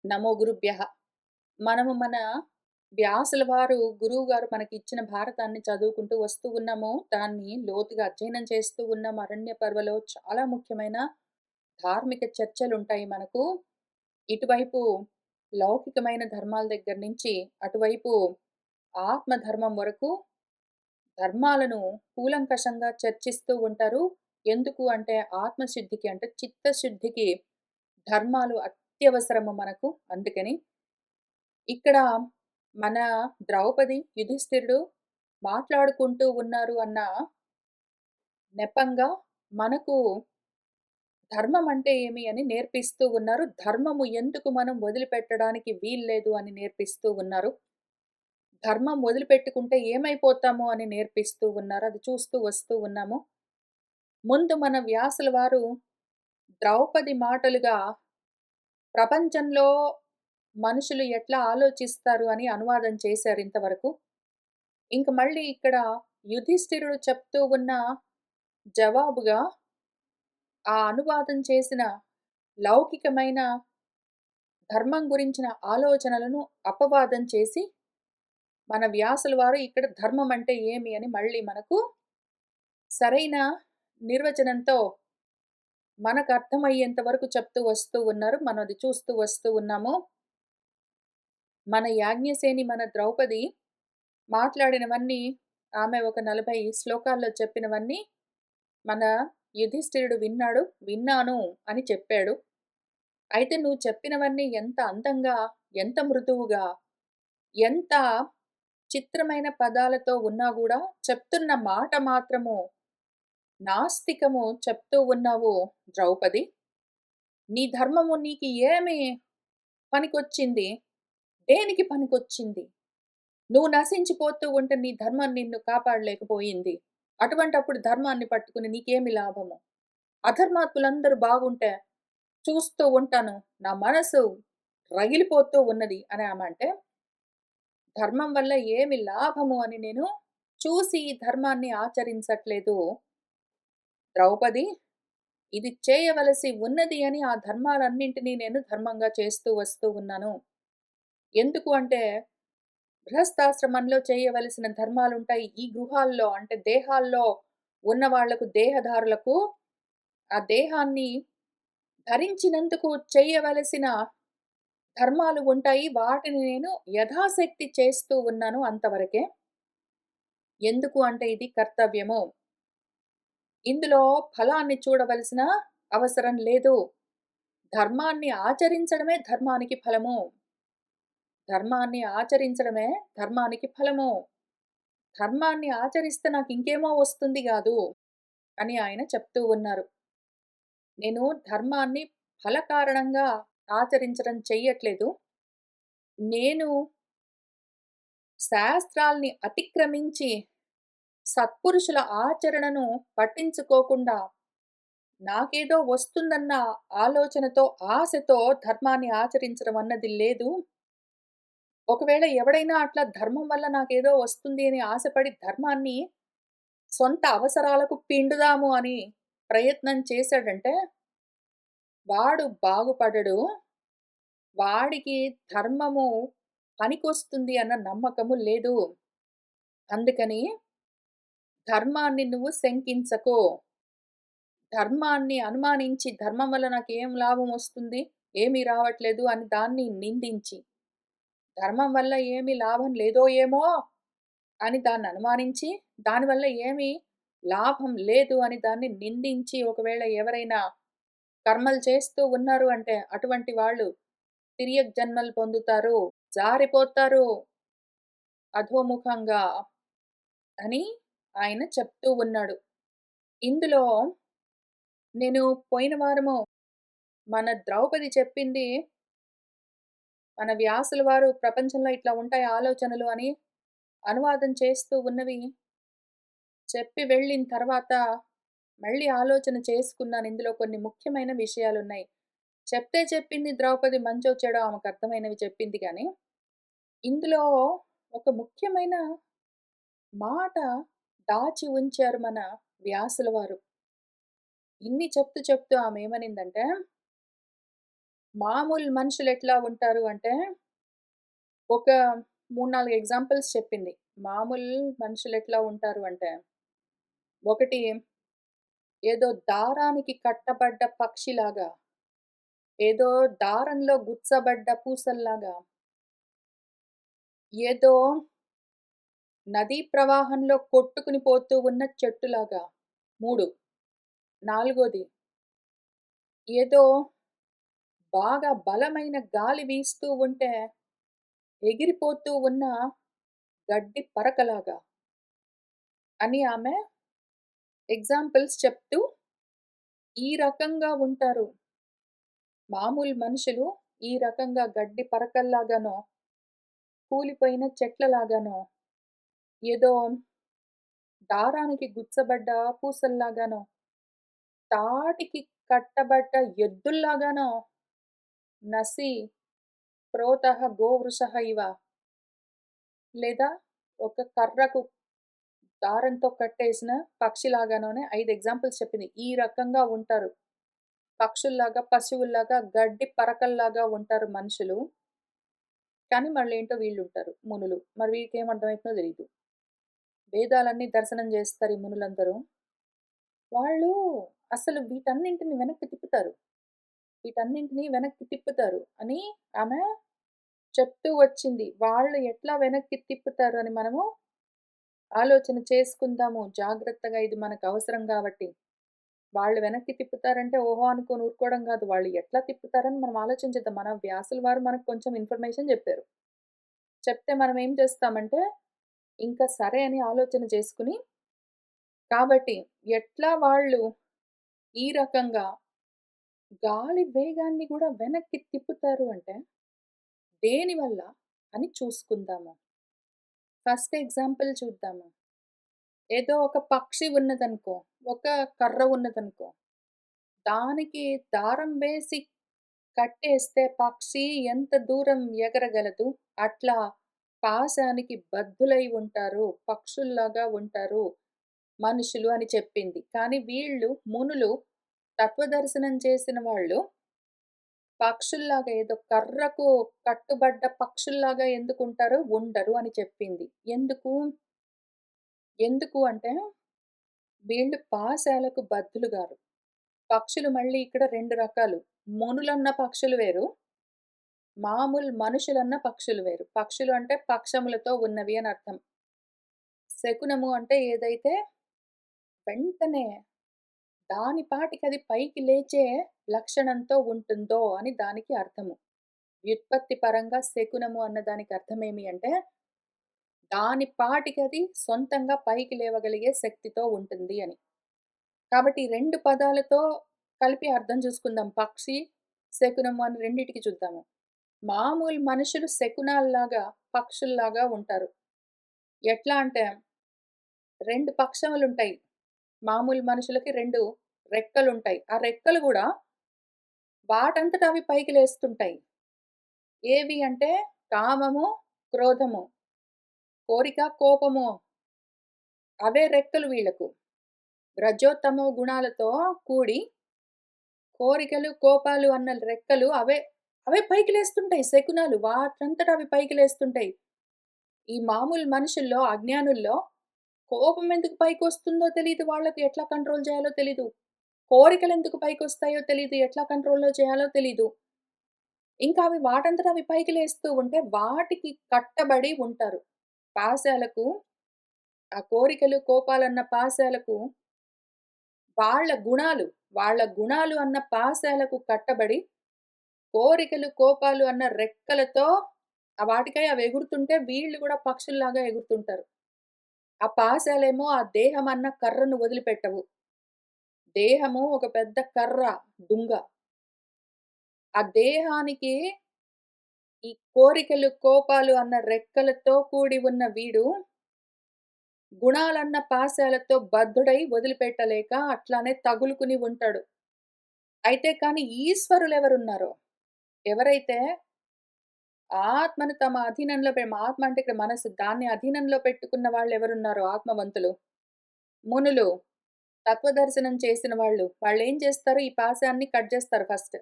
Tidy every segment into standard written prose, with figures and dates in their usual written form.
నమో గురుభ్యః. మనము మన వ్యాసుల వారు, గురువుగారు మనకిచ్చిన భారతాన్ని చదువుకుంటూ వస్తూ ఉన్నాము. దాన్ని లోతుగా అధ్యయనం చేస్తూ ఉన్నాం. అరణ్య పర్వలో చాలా ముఖ్యమైన ధార్మిక చర్చలుంటాయి మనకు. ఇటువైపు లౌకికమైన ధర్మాల దగ్గర నుంచి, అటువైపు ఆత్మ ధర్మం వరకు ధర్మాలను కూలంకషంగా చర్చిస్తూ ఉంటారు. ఎందుకు అంటే ఆత్మశుద్ధికి అంటే చిత్తశుద్ధికి ధర్మాలు అత్యవసరము మనకు. అందుకని ఇక్కడ మన ద్రౌపది, యుధిష్ఠిరుడు మాట్లాడుకుంటూ ఉన్నారు అన్న నెపంగా మనకు ధర్మం అంటే ఏమి అని నేర్పిస్తూ ఉన్నారు. ధర్మము ఎందుకు మనం వదిలిపెట్టడానికి వీల్లేదు అని నేర్పిస్తూ ఉన్నారు. ధర్మం వదిలిపెట్టుకుంటే ఏమైపోతాము అని నేర్పిస్తూ ఉన్నారు. అది చూస్తూ వస్తూ ఉన్నాము. ముందు మన వ్యాసుల వారు ద్రౌపది మాటలుగా ప్రపంచంలో మనుషులు ఎట్లా ఆలోచిస్తారు అని అనువాదం చేశారు ఇంతవరకు. ఇంక మళ్ళీ ఇక్కడ యుధిష్ఠిరుడు చెప్తూ ఉన్న జవాబుగా ఆ అనువాదం చేసిన లౌకికమైన ధర్మం గురించిన ఆలోచనలను అపవాదం చేసి, మన వ్యాసుల వారు ఇక్కడ ధర్మం అంటే ఏమి అని మళ్ళీ మనకు సరైన నిర్వచనంతో మనకు అర్థమయ్యేంత వరకు చెప్తూ వస్తూ ఉన్నారు. మనం అది చూస్తూ వస్తూ ఉన్నాము. మన యాజ్ఞసేని, మన ద్రౌపది మాట్లాడినవన్నీ ఆమె ఒక 40 శ్లోకాల్లో చెప్పినవన్నీ మన యుధిష్ఠిరుడు విన్నాడు. విన్నాను అని చెప్పాడు. అయితే నువ్వు చెప్పినవన్నీ ఎంత అందంగా, ఎంత మృదువుగా, ఎంత చిత్రమైన పదాలతో ఉన్నా గూడా చెప్తున్న మాట మాత్రము నాస్తికము చెప్తూ ఉన్నావు ద్రౌపది. నీ ధర్మము నీకు ఏమి పనికొచ్చింది? దేనికి పనికొచ్చింది? నువ్వు నశించిపోతూ ఉంటే నీ ధర్మం నిన్ను కాపాడలేకపోయింది. అటువంటప్పుడు ధర్మాన్ని పట్టుకుని నీకేమి లాభము? అధర్మాత్ములందరూ బాగుంటే చూస్తూ ఉంటాను. నా మనసు రగిలిపోతూ ఉన్నది అని ఆమె అంటే, ధర్మం వల్ల ఏమి లాభము అని నేను చూసి ఈ ధర్మాన్ని ఆచరించట్లేదు ద్రౌపది. ఇది చేయవలసి ఉన్నది అని ఆ ధర్మాలన్నింటినీ నేను ధర్మంగా చేస్తూ వస్తూ ఉన్నాను. ఎందుకు అంటే గృహస్థాశ్రమంలో చేయవలసిన ధర్మాలుంటాయి. ఈ గృహాల్లో అంటే దేహాల్లో ఉన్న వాళ్లకు, దేహధారులకు ఆ దేహాన్ని ధరించినందుకు చేయవలసిన ధర్మాలు ఉంటాయి. వాటిని నేను యథాశక్తి చేస్తూ ఉన్నాను అంతవరకే. ఎందుకు అంటే ఇది కర్తవ్యము. ఇందులో ఫలాన్ని చూడవలసిన అవసరం లేదు. ధర్మాన్ని ఆచరించడమే ధర్మానికి ఫలము. ధర్మాన్ని ఆచరించడమే ధర్మానికి ఫలము. ధర్మాన్ని ఆచరిస్తే నాకింకేమో వస్తుంది గాదు అని ఆయన చెప్తూ ఉన్నారు. నేను ధర్మాన్ని ఫలకారణంగా ఆచరించడం చెయ్యట్లేదు. నేను శాస్త్రాల్ని అతిక్రమించి సత్పురుషుల ఆచరణను పట్టించుకోకుండా నాకేదో వస్తుందన్న ఆలోచనతో, ఆశతో ధర్మాన్ని ఆచరించడం అన్నది లేదు. ఒకవేళ ఎవడైనా అట్లా ధర్మం వల్ల నాకేదో వస్తుంది అని ఆశపడి ధర్మాన్ని సొంత అవసరాలకు పిండుదాము అని ప్రయత్నం చేశాడంటే, వాడు బాగుపడడు. వాడికి ధర్మము పనికొస్తుంది అన్న నమ్మకము లేదు. అందుకని ధర్మాన్ని నువ్వు శంకించకు. ధర్మాన్ని అనుమానించి ధర్మం వల్ల నాకేం లాభం వస్తుంది? ఏమీ రావట్లేదు అని దాన్ని నిందించి, ధర్మం వల్ల ఏమి లాభం లేదో ఏమో అని దాన్ని అనుమానించి, దానివల్ల ఏమి లాభం లేదు అని దాన్ని నిందించి, ఒకవేళ ఎవరైనా కర్మలు చేస్తూ ఉన్నారు అంటే, అటువంటి వాళ్ళు తిర్యక్ జన్మలు పొందుతారు, జారిపోతారు అధోముఖంగా అని ఆయన చెప్తూ ఉన్నాడు. ఇందులో నేను పోయిన వారము మన ద్రౌపది చెప్పింది, మన వ్యాసుల వారు ప్రపంచంలో ఇట్లా ఉంటాయి ఆలోచనలు అని అనువాదం చేస్తూ ఉన్నవి చెప్పి వెళ్ళిన తర్వాత మళ్ళీ ఆలోచన చేసుకున్నాను. ఇందులో కొన్ని ముఖ్యమైన విషయాలున్నాయి. చెప్తే చెప్పింది ద్రౌపది మంచో చెడో ఆమెకు అర్థమైనవి చెప్పింది గానీ, ఇందులో ఒక ముఖ్యమైన మాట దాచి ఉంచారు మన వ్యాసుల వారు. ఇన్ని చెప్తూ చెప్తూ ఆమె ఏమనిందంటే, మామూలు మనుషులెట్లా ఉంటారు అంటే, ఒక 3, 4 ఎగ్జాంపుల్స్ చెప్పింది. మామూలు మనుషులెట్లా ఉంటారు అంటే, ఒకటి ఏదో దారానికి కట్టబడ్డ పక్షిలాగా, ఏదో దారంలో గుచ్చబడ్డ పూసల్లాగా, ఏదో నదీ ప్రవాహంలో కొట్టుకుని పోతూ ఉన్న చెట్టులాగా. 3. నాలుగోది ఏదో బాగా బలమైన గాలి వీస్తూ ఉంటే ఎగిరిపోతూ ఉన్న గడ్డి పరకలాగా అని ఆమె ఎగ్జాంపుల్స్ చెప్తూ ఈ రకంగా ఉంటారు. మామూలు మనుషులు ఈ రకంగా గడ్డి పరకల్లాగానో, కూలిపోయిన చెట్లలాగానో, ఏదో దారానికి గుచ్చబడ్డ పూసల్లాగానో, తాటికి కట్టబడ్డ ఎద్దుల్లాగానో, నసి ప్రోతః గోవృషః ఇవ, లేదా ఒక కర్రకు దారంతో కట్టేసిన పక్షిలాగానోనే 5 ఎగ్జాంపుల్స్ చెప్పింది. ఈ రకంగా ఉంటారు. పక్షుల్లాగా, పశువుల్లాగా, గడ్డి పరకల్లాగా ఉంటారు మనుషులు. కానీ మళ్ళేంటో వీళ్ళుంటారు మునులు. మరి వీళ్ళకేం అర్థమైతుందో తెలీదు. వేదాలన్నీ దర్శనం జేస్తారు ఈ మునులందరూ. వాళ్ళు అసలు వీటన్నింటిని వెనక్కి తిప్పుతారు. వీటన్నింటిని వెనక్కి తిప్పుతారు అని ఆమె చెప్తూ వచ్చింది. వాళ్ళు ఎట్లా వెనక్కి తిప్పుతారు అని మనము ఆలోచన చేసుకుందాము. జాగ్రత్తగా ఇది మనకవసరం గాబట్టి. వాళ్ళు వెనక్కి తిప్పుతారంటే ఓహో! అనుకోని ఊరుకోవడం గాదు. వాళ్ళు ఎట్లా తిప్పుతారని మనం ఆలోచించేద్దాం. మన వ్యాసుల వారు మనకు కొంచెం ఇన్ఫర్మేషన్ జెప్పారు. చెప్తే మనం ఏం చేస్తామంటే, ఇంకా సరే అని ఆలోచన చేసుకొని, కాబట్టి ఎట్లా వాళ్ళు ఈ రకంగా గాలి వేగాన్ని గూడా వెనక్కి తిప్పుతారు అంటే, దేనివల్ల అని చూసుకుందాము. ఫస్ట్ ఎగ్జాంపుల్ చూద్దాము. ఏదో ఒక పక్షి ఉన్నదనుకో, ఒక కర్ర ఉన్నదనుకో, దానికి దారం వేసి కట్టేస్తే పక్షి ఎంత దూరం ఎగరగలదు? అట్లా పాశానికి బద్ధులై ఉంటారు. పక్షుల్లాగా ఉంటారు మనుషులు అని చెప్పింది. కానీ వీళ్ళు మునులు తత్వదర్శనం చేసిన వాళ్ళు పక్షుల్లాగా ఏదో కర్రకు కట్టుబడ్డ పక్షుల్లాగా ఎందుకుంటారో ఉండరు అని చెప్పింది. ఎందుకు? ఎందుకు అంటే వీళ్ళు పాశాలకు బద్ధులు గారు. పక్షులు మళ్ళీ ఇక్కడ 2 రకాలు. మునులన్న పక్షులు వేరు. మామూలు మనుషులన్న పక్షులు వేరు. పక్షులు అంటే పక్షములతో ఉన్నవి అని అర్థం. శకునము అంటే ఏదైతే వెంటనే దాని పాటికది పైకి లేచే లక్షణంతో ఉంటుందో అని దానికి అర్థము. వ్యుత్పత్తి పరంగా శకునము అన్న దానికి అర్థమేమి అంటే, దాని పాటికది సొంతంగా పైకి లేవగలిగే శక్తితో ఉంటుంది అని. కాబట్టి ఈ 2 పదాలతో కలిపి అర్థం చూసుకుందాం. పక్షి, శకునము అని రెండిటికి చూద్దాము. మామూలు మనుషులు శకునాల్లాగా, పక్షుల్లాగా ఉంటారు. ఎట్లా అంటే 2 పక్షములుంటాయి. మామూలు మనుషులకి 2 రెక్కలుంటాయి. ఆ రెక్కలు గూడా వాటంతట అవి పైకి లేస్తుంటాయి. ఏవి అంటే కామము, క్రోధము, కోరిక, కోపము అవే రెక్కలు వీళ్ళకు. రజోతమో గుణాలతో కూడి కోరికలు, కోపాలు అన్న రెక్కలు అవే అవే పైకి లేస్తుంటాయి శకునాలు. వాటంతట అవి పైకి లేస్తుంటాయి. ఈ మామూలు మనుషుల్లో, అజ్ఞానుల్లో కోపం ఎందుకు పైకొస్తుందో తెలీదు వాళ్ళకి. ఎట్లా కంట్రోల్ చేయాలో తెలీదు. కోరికలెందుకు పైకొస్తాయో తెలీదు. ఎట్లా కంట్రోల్‌లో చేయాలో తెలీదు. ఇంకా అవి వాటంతట అవి పైకి లేస్తూ ఉంటే వాటికి కట్టబడి ఉంటారు. పాశాలకు ఆ కోరికలు, కోపాలన్న పాశాలకు వాళ్ళ గుణాలు అన్న పాశాలకు కట్టబడి కోరికలు, కోపాలు అన్న రెక్కలతో వాటికై అవి ఎగురుతుంటే వీళ్ళు గూడా పక్షుల్లాగా ఎగురుతుంటారు. ఆ పాశాలేమో ఆ దేహం అన్న కర్రను వదిలిపెట్టవు. దేహము ఒక పెద్ద కర్ర, దుంగ. ఆ దేహానికి ఈ కోరికలు, కోపాలు అన్న రెక్కలతో కూడి ఉన్న వీడు గుణాలన్న పాశాలతో బద్ధుడై వదిలిపెట్టలేక అట్లానే తగులుకుని ఉంటాడు. అయితే కానీ ఈశ్వరులెవరున్నారో, ఎవరైతే ఆత్మను తమ అధీనంలో ఆత్మ అంటే ఇక్కడ మనసు. దాన్ని అధీనంలో పెట్టుకున్న వాళ్ళెవరున్నారో ఆత్మవంతులు, మునులు, తత్వదర్శనం చేసిన వాళ్ళు. వాళ్ళేం చేస్తారు? ఈ పాశాన్ని కట్ జేస్తారు ఫస్ట్.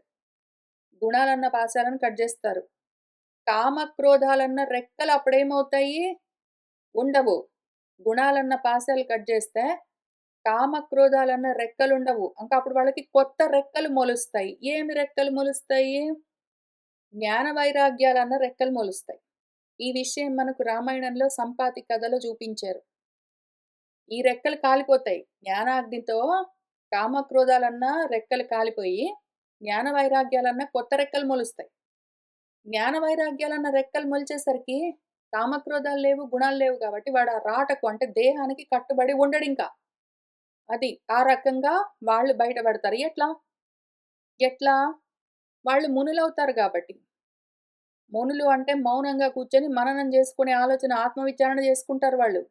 గుణాలన్న పాశాలను కట్ జేస్తారు. కామక్రోధాలన్న రెక్కలు అప్పుడేమవుతాయి? ఉండవు. గుణాలన్న పాశాలు కట్ జేస్తే కామక్రోధాలన్న రెక్కలుండవు. ఇంకా అప్పుడు వాళ్ళకి కొత్త రెక్కలు మొలుస్తాయి. ఏమి రెక్కలు మొలుస్తాయి? జ్ఞాన వైరాగ్యాలన్న రెక్కలు మొలుస్తాయి. ఈ విషయం మనకు రామాయణంలో సంపాతి కథలో చూపించారు. ఈ రెక్కలు కాలిపోతాయి. జ్ఞానాగ్నితో కామక్రోధాలన్న రెక్కలు కాలిపోయి, జ్ఞాన వైరాగ్యాలన్న కొత్త రెక్కలు మొలుస్తాయి. జ్ఞాన వైరాగ్యాలన్న రెక్కలు మొలిచేసరికి కామక్రోధాలు లేవు, గుణాలు లేవు కాబట్టి వాడు ఆ రాటకు అంటే దేహానికి కట్టుబడి ఉండడింకా. అది. ఆ రకంగా వాళ్ళు బయటపడతారు. ఎట్లా? ఎట్లా? వాళ్ళు మునులవుతారు గాబట్టి. మునులు అంటే మౌనంగా కూర్చొని మననం జేసుకునే ఆలోచన ఆత్మవిచారణ జేసుకుంటారు వాళ్ళు.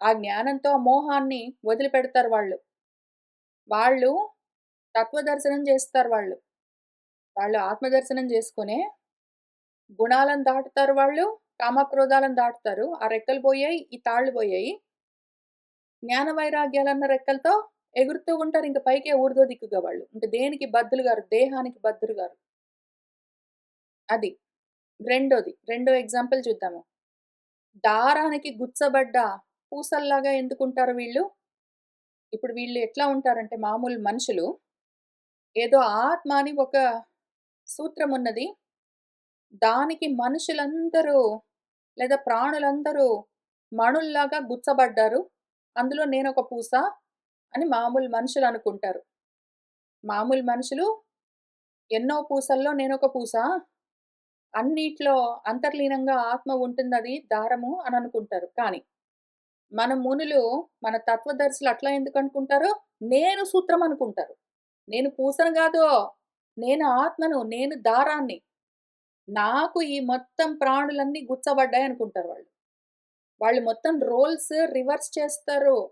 ఆ జ్ఞానంతో ఆ మోహాన్ని వదిలిపెడతారు వాళ్ళు. వాళ్ళు తత్వదర్శనం జేస్తారు వాళ్ళు. వాళ్ళు ఆత్మదర్శనం జేసుకునే గుణాలను దాటుతారు వాళ్ళు. కామక్రోధాలను దాటుతారు. ఆ రెక్కలు బోయాయి. ఈ తాళ్ళు బోయాయి. జ్ఞాన వైరాగ్యాలన్న రెక్కలతో ఎగురుతూ ఉంటారు. ఇంక పైకే ఊర్ధ్వ దిక్కుగా వాళ్ళు. ఇంక దేనికి బద్ధులు గారు. దేహానికి బద్ధులు గారు. అది. రెండో ఎగ్జాంపుల్ చూద్దాము. దారానికి గుచ్చబడ్డ పూసల్లాగా ఎందుకుంటారు వీళ్ళు? ఇప్పుడు వీళ్ళు ఎట్లా ఉంటారంటే మామూలు మనుషులు. ఏదో ఆత్మ అని ఒక సూత్రమున్నది. దానికి మనుషులందరూ లేదా ప్రాణులందరూ మణుల్లాగా గుచ్చబడ్డారు. అందులో నేనొక పూస అని మామూలు మనుషులనుకుంటారు. మామూలు మనుషులు ఎన్నో పూసల్లో నేనొక పూస. అన్నిట్లో అంతర్లీనంగా ఆత్మ ఉంటుందది దారము అని అనుకుంటారు. కానీ మన మునులు, మన తత్వదర్శులు అట్లా ఎందుకనుకుంటారు? నేను సూత్రం అనుకుంటారు. నేను పూసను గాదు. నేను ఆత్మను. నేను దారాన్ని. నాకు ఈ మొత్తం ప్రాణులన్నీ గుచ్చబడ్డాయనుకుంటారు వాళ్ళు. వాళ్ళు మొత్తం రోల్స్ రివర్స్ చేస్తారు.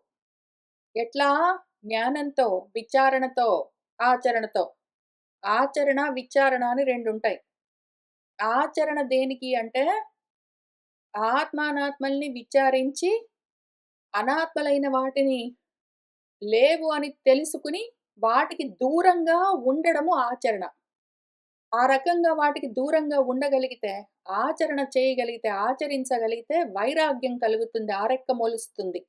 ఎట్లా? జ్ఞానంతో, విచారణతో, ఆచరణతో. ఆచరణ, విచారణ అని రెండుంటాయి. ఆచరణ దేనికి అంటే, ఆత్మానాత్మల్ని విచారించి, అనాత్మలైన వాటిని లేవు అని తెలుసుకుని, వాటికి దూరంగా ఉండడము ఆచరణ. ఆ రకంగా వాటికి దూరంగా ఉండగలిగితే, ఆచరణ చేయగలిగితే, ఆచరించగలిగితే వైరాగ్యం కలుగుతుంది. ఆ రెక్క మొలుస్తుంది.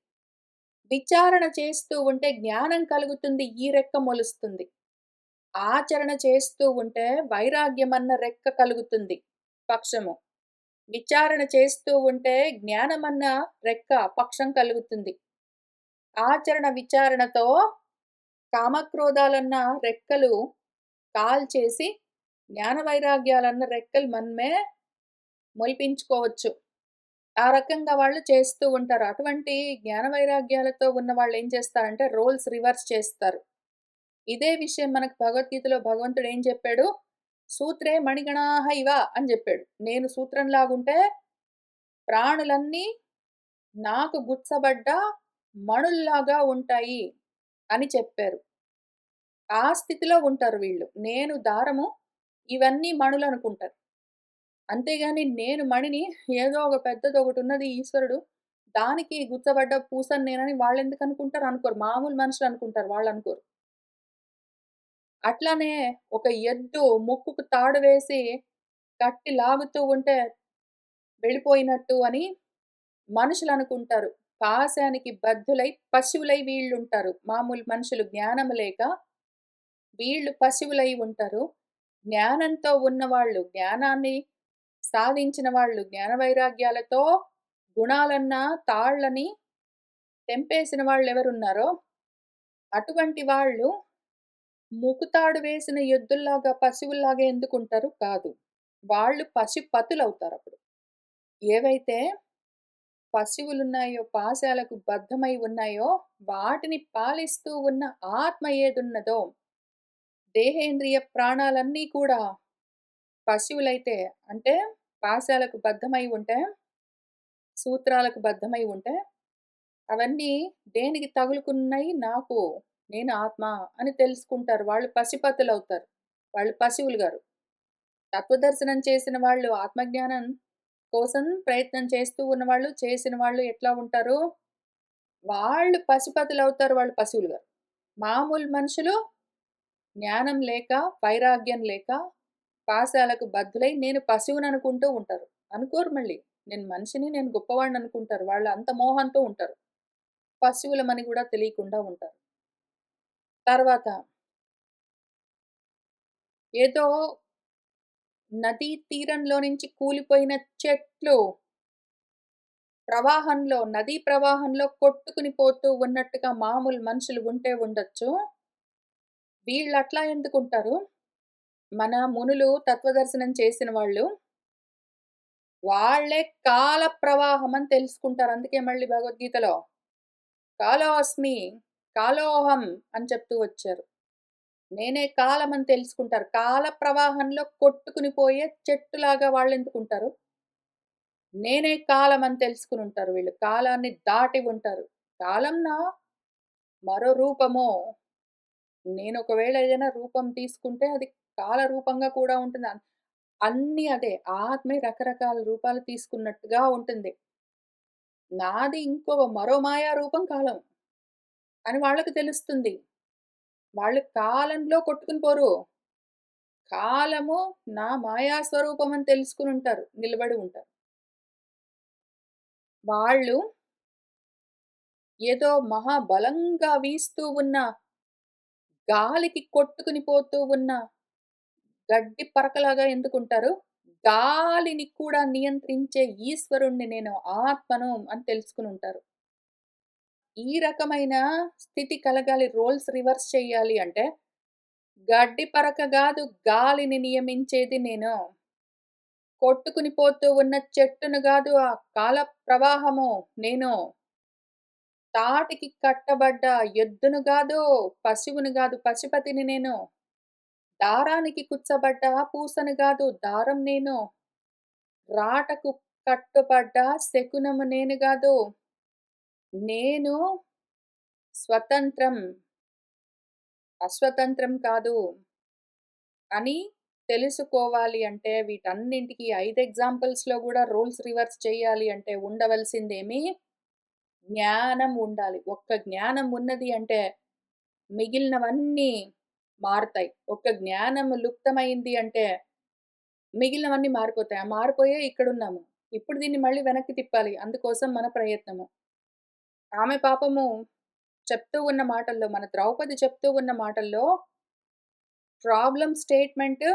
విచారణ చేస్తూ ఉంటే జ్ఞానం కలుగుతుంది. ఈ రెక్క మొలుస్తుంది. ఆచరణ చేస్తూ ఉంటే వైరాగ్యమన్న రెక్క కలుగుతుంది. పక్షము. విచారణ చేస్తూ ఉంటే జ్ఞానమన్న రెక్క పక్షం కలుగుతుంది. ఆచరణ విచారణతో కామక్రోధాలన్న రెక్కలు కాల్చేసి జ్ఞాన వైరాగ్యాలన్న రెక్కలు మనమే మొలిపించుకోవచ్చు. ఆ రకంగా వాళ్ళు చేస్తూ ఉంటారు. అటువంటి జ్ఞాన వైరాగ్యాలతో ఉన్న వాళ్ళేం చేస్తారంటే రోల్స్ రివర్స్ చేస్తారు. ఇదే విషయం మనకు భగవద్గీతలో భగవంతుడు ఏం చెప్పాడు? సూత్రే మణిగణాః ఇవ అని చెప్పాడు. నేను సూత్రంలాగుంటే ప్రాణులన్నీ నాకు గుచ్చబడ్డ మణుల్లాగా ఉంటాయి అని చెప్పారు. ఆ స్థితిలో ఉంటారు వీళ్ళు. నేను దారము, ఇవన్నీ మణులనుకుంటారు. అంతేగాని నేను మణిని ఏదో ఒక పెద్దదొకటున్నది ఈశ్వరుడు, దానికి గుచ్చబడ్డ పూసని నేనని వాళ్ళెందుకనుకుంటారు? అనుకోరు. మామూలు మనుషులనుకుంటారు. వాళ్ళనుకోరు. అట్లానే ఒక ఎద్దు ముక్కుకు తాడు వేసి కట్టి లాగుతూ ఉంటే వెళ్ళిపోయినట్టు అని మనుషులనుకుంటారు. పాశానికి బద్ధులై పశువులై వీళ్ళుంటారు. మామూలు మనుషులు జ్ఞానము లేక వీళ్ళు పశువులై ఉంటారు. జ్ఞానంతో ఉన్నవాళ్ళు, జ్ఞానాన్ని సాధించిన వాళ్ళు, జ్ఞాన వైరాగ్యాలతో గుణాలన్న తాళ్ళని తెంపేసిన వాళ్ళెవరున్నారో, అటువంటి వాళ్ళు ముకుతాడు వేసిన ఎద్దుల్లాగా, పశువుల్లాగా ఎందుకుంటారు? కాదు. వాళ్ళు పశుపతులవుతారప్పుడు. ఏవైతే పశువులున్నాయో, పాశాలకు బద్ధమై ఉన్నాయో, వాటిని పాలిస్తూ ఉన్న ఆత్మ ఏదున్నదో, దేహేంద్రియ ప్రాణాలన్నీ కూడా పశువులైతే అంటే పాశాలకు బద్ధమై ఉంటే, సూత్రాలకు బద్ధమై ఉంటే, అవన్నీ దేనికి తగులుకున్నాయి? నాకు. నేను ఆత్మ అని తెలుసుకుంటారు. వాళ్ళు పశుపతులవుతారు. వాళ్ళు పశువులు గారు. తత్వదర్శనం చేసిన వాళ్ళు ఆత్మజ్ఞానం కోసం ప్రయత్నం చేస్తూ ఉన్నవాళ్ళు, చేసిన వాళ్ళు ఎట్లా ఉంటారు? వాళ్ళు పశుపతులవుతారు. వాళ్ళు పశువులు గారు. మామూలు మనుషులు జ్ఞానం లేక, వైరాగ్యం లేక పాశాలకు బద్ధులై నేను పశువుననుకుంటూ ఉంటారు. అనుకోరు మళ్ళీ. నేను మనిషిని, నేను గొప్పవాడిననుకుంటారు. వాళ్ళు అంత మోహంతో ఉంటారు. పశువులమని గూడా తెలియకుండా ఉంటారు. తర్వాత ఏదో నదీ తీరంలో నుంచి కూలిపోయిన చెట్లు నదీ ప్రవాహంలో కొట్టుకుని పోతూ ఉన్నట్టుగా మామూలు మనుషులు ఉంటే ఉండొచ్చు. వీళ్ళట్లా ఎందుకుంటారు? మన మునులు తత్వదర్శనం చేసిన వాళ్ళు, వాళ్ళే కాల ప్రవాహం అని తెలుసుకుంటారు. అందుకే మళ్ళీ భగవద్గీతలో కాలోస్మి, కాలోహం అని చెప్తూ వచ్చారు. నేనే కాలం అని తెలుసుకుంటారు. కాల ప్రవాహంలో కొట్టుకుని పోయే చెట్టులాగా వాళ్ళెందుకుంటారు? నేనే కాలం అని తెలుసుకొనుంటారు వీళ్ళు. కాలాన్ని దాటి ఉంటారు. కాలంన మరో రూపమో, నేనొకవేళ ఏదైనా రూపం తీసుకుంటే అది కాల రూపంగా కూడా ఉంటుంది. అన్నీ అదే. ఆత్మే రకరకాల రూపాలు తీసుకున్నట్టుగా ఉంటుంది. నాది మరో మాయా రూపం కాలం అని వాళ్ళకి తెలుస్తుంది. వాళ్ళు కాలంలో కొట్టుకుని పోరు. కాలము నా మాయా స్వరూపం అని తెలుసుకొనుంటారు. నిలబడి ఉంటారు. వాళ్ళు ఏదో మహాబలంగా వీస్తూ ఉన్న గాలికి కొట్టుకుని పోతూ ఉన్న గడ్డి పరకలాగా ఎందుకుంటారు? గాలిని కూడా నియంత్రించే ఈశ్వరుణ్ణి నేను ఆత్మను అని తెలుసుకొనుంటారు. ఈ రకమైన స్థితి కలగాలి, రోల్స్ రివర్స్ చెయ్యాలి అంటే, గడ్డి పరక గాదు గాలిని నియమించేది నేను. కొట్టుకుని పోతూ ఉన్న చెట్టును గాదు ఆ కాల ప్రవాహము నేను. తాటికి కట్టబడ్డ ఎద్దును గాదు, పశువును గాదు పశుపతిని నేను. దారానికి కుచ్చబడ్డ పూసను గాదు దారం నేను. రాటకు కట్టుబడ్డ శకునము నేను గాదు. నేను స్వతంత్రం, అస్వతంత్రం కాదు అని తెలుసుకోవాలి అంటే వీటన్నింటికి 5 ఎగ్జాంపుల్స్‌లో గూడా రోల్స్ రివర్స్ చేయాలి అంటే ఉండవలసిందేమి జ్ఞానం ఉండాలి. ఒక్క జ్ఞానం ఉన్నది అంటే మిగిలినవన్నీ మారతాయి. ఒక్క జ్ఞానము లుప్తమైంది అంటే మిగిలినవన్నీ మారిపోతాయి. ఆ మారిపోయే ఇక్కడున్నాము. ఇప్పుడు దీన్ని మళ్ళీ వెనక్కి తిప్పాలి. అందుకోసం మన ప్రయత్నము. ఆమె పాపము చెప్తూ ఉన్న మాటల్లో మన ద్రౌపది చెప్తూ ఉన్న మాటల్లో ప్రాబ్లమ్ స్టేట్‌మెంట్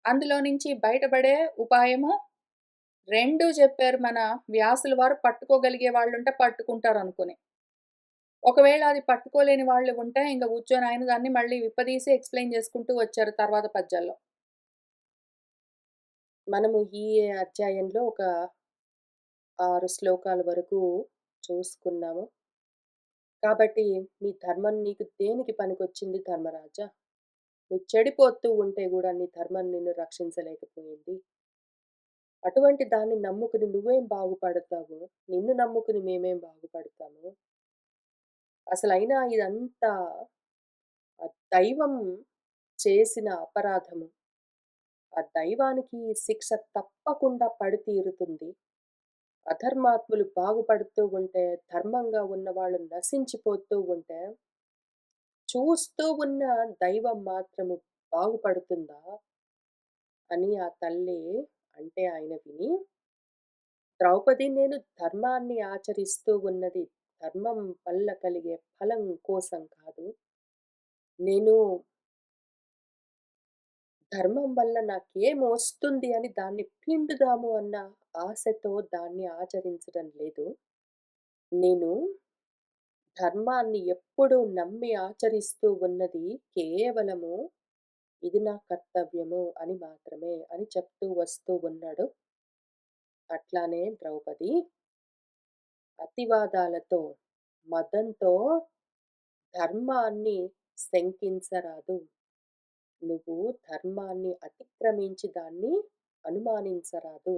అందులో నుంచి బయటపడే ఉపాయము 2 జెప్పారు మన వ్యాసుల వారు. పట్టుకోగలిగే వాళ్ళుంటే పట్టుకుంటారనుకుని. ఒకవేళ అది పట్టుకోలేని వాళ్ళు ఉంటే ఇంక కూర్చొని ఆయన దాన్ని మళ్ళీ విప్పదీసి ఎక్స్‌ప్లెయిన్ చేసుకుంటూ వచ్చారు తర్వాత పద్యాల్లో. మనము ఈ అధ్యాయంలో ఒక 6 శ్లోకాల వరకు చూసుకున్నాము. కాబట్టి నీ ధర్మం నీకు దేనికి పనికొచ్చింది ధర్మరాజా? నువ్వు చెడిపోతూ ఉంటే గూడా నీ ధర్మం నిన్ను రక్షించలేకపోయింది. అటువంటి దాన్ని నమ్ముకుని నువ్వేం బాగుపడతావు? నిన్ను నమ్ముకుని మేమేం బాగుపడతాము? అసలైనా ఇదంతా దైవం చేసిన అపరాధము. ఆ దైవానికి శిక్ష తప్పకుండా పడి తీరుతుంది. అధర్మాత్ములు బాగుపడుతూ ఉంటే, ధర్మంగా ఉన్నవాళ్ళు నశించిపోతూ ఉంటే, చూస్తూ ఉన్న దైవం మాత్రము బాగుపడుతుందా? అని ఆ తల్లి అంటే ఆయన విని, ద్రౌపది నేను ధర్మాన్ని ఆచరిస్తూ ఉన్నది ధర్మం వల్ల కలిగే ఫలం కోసం కాదు. నేను ధర్మం వల్ల నాకేమొస్తుంది అని దాన్ని పిండుదాము అన్న ఆశతో దాన్ని ఆచరించడం లేదు. నేను ధర్మాన్ని ఎప్పుడూ నమ్మి ఆచరిస్తూ ఉన్నది కేవలము ఇది నా కర్తవ్యము అని మాత్రమే అని చెప్తూ వస్తూ ఉన్నాడు. అట్లానే ద్రౌపది అతివాదాలతో, మదంతో ధర్మాన్ని శంకించరాదు. నువ్వు ధర్మాన్ని అతిక్రమించి దాన్ని అనుమానించరాదు.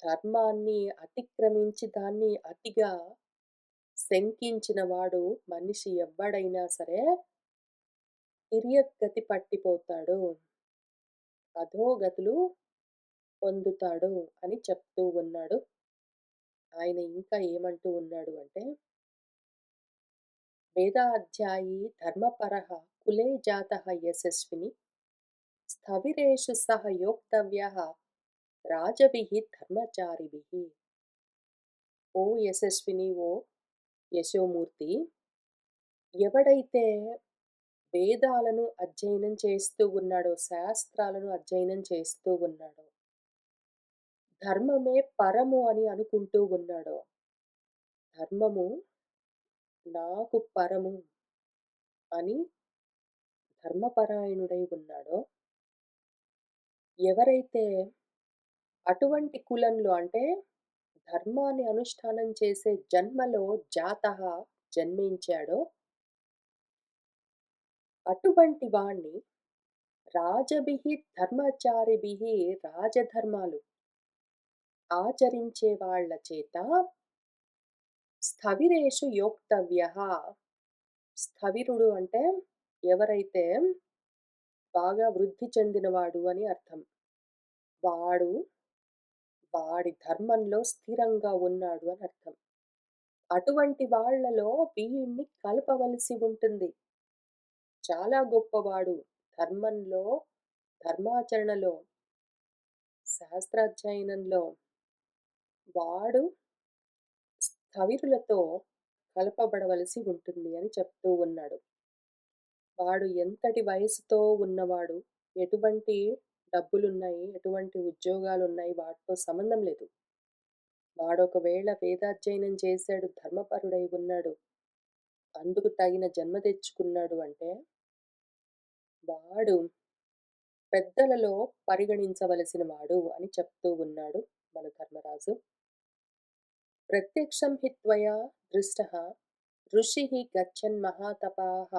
ధర్మాన్ని అతిక్రమించి దాన్ని అతిగా శంకించిన వాడు మనిషి ఎవ్వడైనా సరే తిర్యగ్గతి పట్టిపోతాడు. అధోగతులు పొందుతాడు అని చెప్తూ ఉన్నాడు. ఆయన ఇంకా ఏమంటూ ఉన్నాడు అంటే, వేదాధ్యాయీ ధర్మపరః కులే జాతః యశస్విని స్థవిరేషు సహ యోక్తవ్యః రాజభిః ధర్మచారిభిః. ఓ యశస్విని, ఓ యశోమూర్తి, ఎవడైతే వేదాలను అధ్యయనం చేస్తూ ఉన్నాడో, శాస్త్రాలను అధ్యయనం చేస్తూ ఉన్నాడో, ధర్మమే పరము అని అనుకుంటూ ఉన్నాడో, ధర్మము నాకు పరము అని ధర్మపరాయణుడై ఉన్నాడో, ఎవరైతే అటువంటి కులంలో అంటే ధర్మాన్ని అనుష్ఠానం చేసే జన్మలో జాతః జన్మించాడో, అటువంటి వాణ్ణి రాజభిః ధర్మచారిభిః, రాజధర్మాలు ఆచరించే వాళ్ళ చేత స్థవిరేషు యోక్తవ్యః. స్థవిరుడు అంటే ఎవరైతే బాగా వృద్ధి చెందినవాడు అని అర్థం. వాడు వాడి ధర్మంలో స్థిరంగా ఉన్నాడు అని అర్థం. అటువంటి వాళ్ళలో వీడిని కలపవలసి ఉంటుంది. చాలా గొప్పవాడు ధర్మంలో, ధర్మాచరణలో, శాస్త్రాధ్యయనంలో వాడు స్థవిరులతో కలపబడవలసి ఉంటుంది అని చెప్తూ ఉన్నాడు. వాడు ఎంతటి వయసుతో ఉన్నవాడు, ఎటువంటి డబ్బులున్నాయి, ఎటువంటి ఉద్యోగాలున్నాయి వాటితో సంబంధం లేదు. వాడొకవేళ వేదాధ్యయనం చేశాడు, ధర్మపరుడై ఉన్నాడు, అందుకు తగిన జన్మ తెచ్చుకున్నాడు అంటే, వాడు పెద్దలలో పరిగణించవలసిన వాడు అని చెప్తూ ఉన్నాడు మన ధర్మరాజు. ప్రత్యక్షం హి త్వయా దృష్టః ఋషిః గచ్చన్ మహాతపాః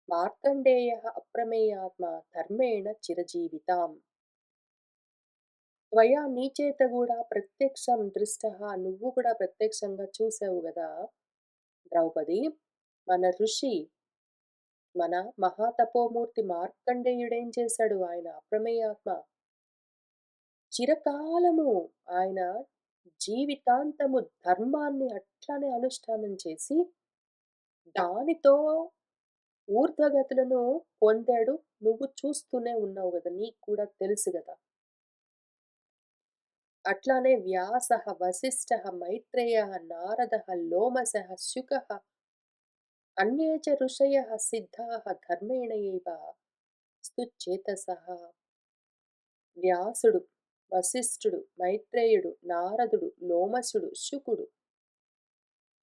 మార్కండేయః అప్రమేయాత్మ ధర్మేణ చిరజీవితాం. త్వయా నీ చేత గూడా ప్రత్యక్షం దృష్టః, నువ్వు కూడా ప్రత్యక్షంగా చూసావు గదా ద్రౌపది. మన ఋషి, మన మహాతపోమూర్తి మార్కండేయుడేం చేశాడు? ఆయన అప్రమేయాత్మ. చిరకాలము ఆయన జీవితాంతము ధర్మాన్ని అట్లానే అనుష్ఠానం చేసి, దానితో ఊర్ధ్వగతులను పొందాడు. నువ్వు చూస్తూనే ఉన్నావు గదా! నీకు కూడా తెలుసు గదా! అట్లానే వ్యాసః, వసిష్ఠః, మైత్రేయః, నారదః, లోమశः, శుకः, అన్యే చ ఋషయః సిద్ధాః ధర్మేణైవ స్తుచేతసః. వ్యాసుడు, వశిష్ఠుడు, మైత్రేయుడు, నారదుడు, లోమశుడు, శుకుడు